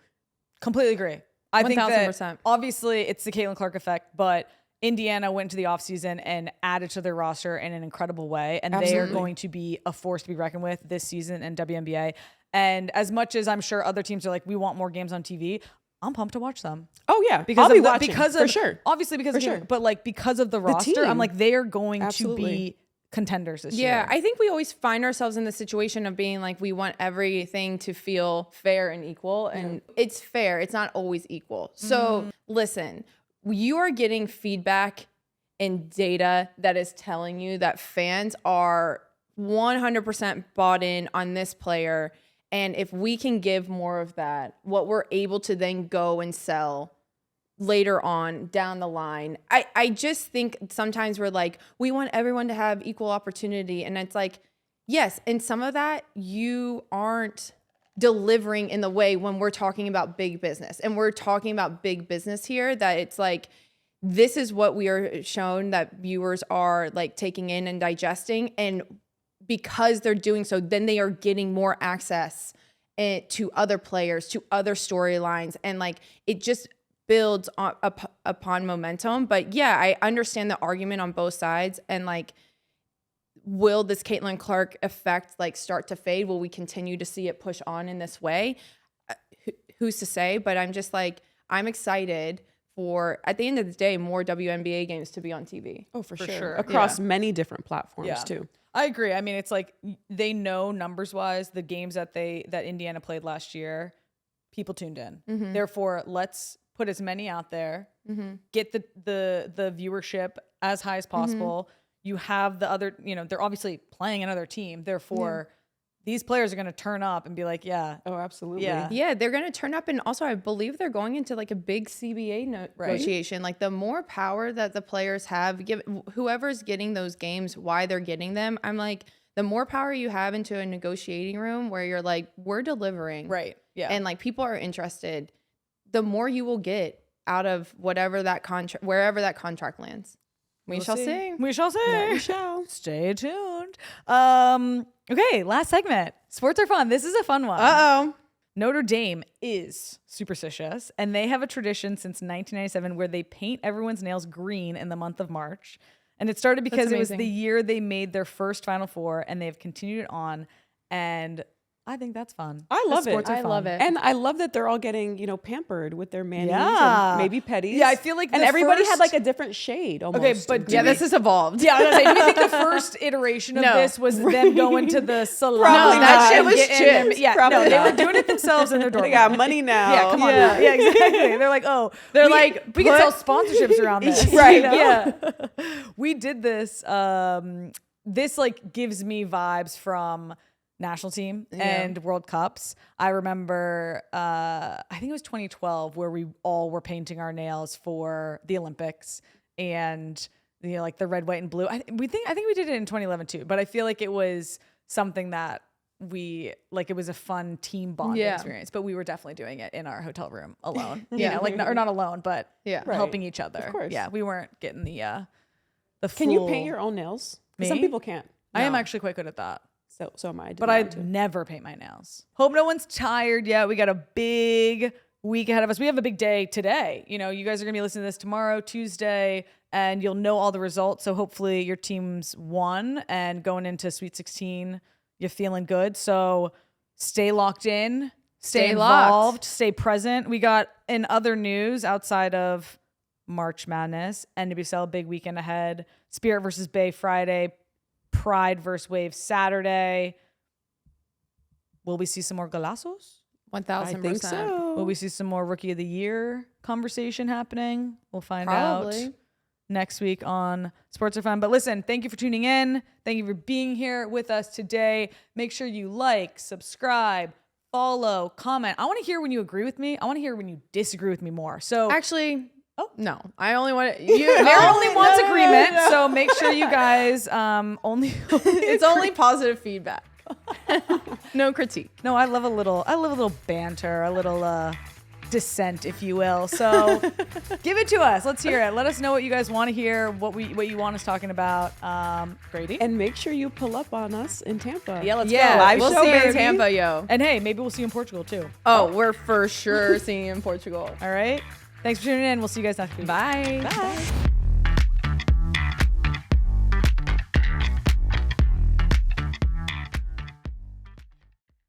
Speaker 2: Completely agree. I think that
Speaker 1: 1000%.
Speaker 2: obviously it's the Caitlin Clark effect, but Indiana went into the offseason and added to their roster in an incredible way. And they are
Speaker 4: Absolutely.
Speaker 2: going to be a force to be reckoned with this season in WNBA. And as much as I'm sure other teams are like, we want more games on TV, I'm pumped to watch them.
Speaker 4: Oh yeah,
Speaker 2: Because
Speaker 4: I'll be
Speaker 2: of the,
Speaker 4: watching
Speaker 2: because
Speaker 4: for
Speaker 2: of
Speaker 4: sure.
Speaker 2: obviously because
Speaker 4: For
Speaker 2: of
Speaker 4: sure.
Speaker 2: but like because of the roster, I'm
Speaker 4: team.
Speaker 2: like they are going
Speaker 4: Absolutely.
Speaker 2: to be contenders this
Speaker 1: Yeah,
Speaker 2: year.
Speaker 1: I think we always find ourselves in the situation of being like, we want everything to feel fair and equal. And it's fair. It's not always equal. So listen, you are getting feedback and data that is telling you that fans are 100% bought in on this player. And if we can give more of that, what we're able to then go and sell later on down the line. I just think sometimes we're like, we want everyone to have equal opportunity. And it's like, yes, and some of that you aren't delivering in the way when we're talking about big business. And we're talking about big business here, that it's like, this is what we are shown that viewers are like taking in and digesting. And because they're doing so, then they are getting more access to other players, to other storylines. And like, it just builds upon momentum. But yeah, I understand the argument on both sides. And like, will this Caitlin Clark effect like start to fade? Will we continue to see it push on in this way? Who's to say? But I'm just like, I'm excited for, at the end of the day, more WNBA games to be on TV.
Speaker 4: Oh, for
Speaker 2: sure.
Speaker 4: sure. Across many different platforms too.
Speaker 2: I agree. I mean, it's like they know numbers wise the games that Indiana played last year, people tuned in. Therefore, let's put as many out there, get the viewership as high as possible. You have the other, they're obviously playing another team. Therefore, these players are going to turn up and be like, yeah.
Speaker 4: Oh, absolutely.
Speaker 1: Yeah, they're going to turn up. And also, I believe they're going into like a big CBA negotiation. Like, the more power that the players have, whoever's getting those games, why they're getting them, I'm like, the more power you have into a negotiating room where you're like, we're delivering.
Speaker 2: Right. Yeah.
Speaker 1: And like, people are interested, the more you will get out of whatever that contract, wherever that contract lands. We shall see.
Speaker 2: We shall see.
Speaker 4: Yeah, we shall.
Speaker 2: Stay tuned. Okay, last segment. Sports are fun. This is a fun one.
Speaker 1: Uh-oh.
Speaker 2: Notre Dame is superstitious, and they have a tradition since 1997 where they paint everyone's nails green in the month of March. And it started because it was the year they made their first Final Four, and they have continued it on. And I think that's fun.
Speaker 4: I love it.
Speaker 2: Sports are
Speaker 1: I
Speaker 2: fun.
Speaker 1: love it.
Speaker 4: And I love that they're all getting, pampered with their manis
Speaker 2: Yeah.
Speaker 4: and maybe petties.
Speaker 2: Yeah, I feel like
Speaker 4: and
Speaker 2: the
Speaker 4: everybody had
Speaker 2: first-
Speaker 4: like a different shade almost.
Speaker 2: Okay, but
Speaker 1: Yeah, this has evolved.
Speaker 2: Yeah, I was gonna say, do you think the first iteration of
Speaker 1: No.
Speaker 2: this was them going to the salon?
Speaker 4: Probably
Speaker 1: that
Speaker 4: not.
Speaker 1: shit was
Speaker 2: Getting them-
Speaker 1: chips.
Speaker 2: Yeah,
Speaker 4: Probably
Speaker 2: no, they
Speaker 4: not.
Speaker 2: were doing it themselves in their dorm.
Speaker 4: They got money now.
Speaker 2: Yeah, come on. Yeah, exactly. They're like, oh,
Speaker 1: They're
Speaker 2: we-
Speaker 1: like,
Speaker 2: we can sell
Speaker 1: put-
Speaker 2: sponsorships around this,
Speaker 4: Right.
Speaker 2: Yeah, we did this. This like gives me vibes from national team and World Cups. I remember, I think it was 2012 where we all were painting our nails for the Olympics and like the red, white, and blue. I think we did it in 2011 too, but I feel like it was something that we like. It was a fun team bonding experience, but we were definitely doing it in our hotel room alone. Or not alone, but
Speaker 1: Yeah.
Speaker 2: helping each other.
Speaker 4: Of course.
Speaker 2: Yeah, we weren't getting the.
Speaker 4: Can you
Speaker 2: full-
Speaker 4: paint your own nails? 'Cause
Speaker 2: Me?
Speaker 4: Some people can't.
Speaker 2: I am
Speaker 1: No.
Speaker 2: actually quite good at that.
Speaker 4: So am I.
Speaker 2: But I never paint my nails. Hope no one's tired yet. We got a big week ahead of us. We have a big day today. You know, you guys are going to be listening to this tomorrow, Tuesday, and you'll know all the results. So hopefully your team's won, and going into Sweet 16, you're feeling good. So stay locked in, stay involved, stay present. We got, in other news outside of March Madness, NWSL big weekend ahead. Spirit versus Bay Friday. Pride versus Wave Saturday. Will we see some more golazos?
Speaker 1: 1,000%.
Speaker 4: I think so.
Speaker 2: Will we see some more Rookie of the Year conversation happening? We'll find
Speaker 1: Probably.
Speaker 2: out next week on Sports Are Fun. But listen, thank you for tuning in. Thank you for being here with us today. Make sure you like, subscribe, follow, comment. I want to hear when you agree with me. I want to hear when you disagree with me more. So
Speaker 1: Actually,
Speaker 2: Oh.
Speaker 1: no. I only want you.
Speaker 2: Mary only wants agreement. So make sure you guys only.
Speaker 1: It's only positive feedback. No critique.
Speaker 2: No, I love a little banter, a little dissent, if you will. So give it to us. Let's hear it. Let us know what you guys want to hear, what you want us talking about. Grady?
Speaker 4: And make sure you pull up on us in Tampa.
Speaker 2: Yeah, let's
Speaker 1: Yeah,
Speaker 2: go. Live
Speaker 1: we'll
Speaker 2: show,
Speaker 1: see you in
Speaker 2: baby.
Speaker 1: Tampa, yo.
Speaker 2: And hey, maybe we'll see you in Portugal too.
Speaker 1: Oh, we're for sure seeing you in Portugal.
Speaker 2: All right. Thanks for tuning in. We'll see you guys next week.
Speaker 1: Bye.
Speaker 2: Bye.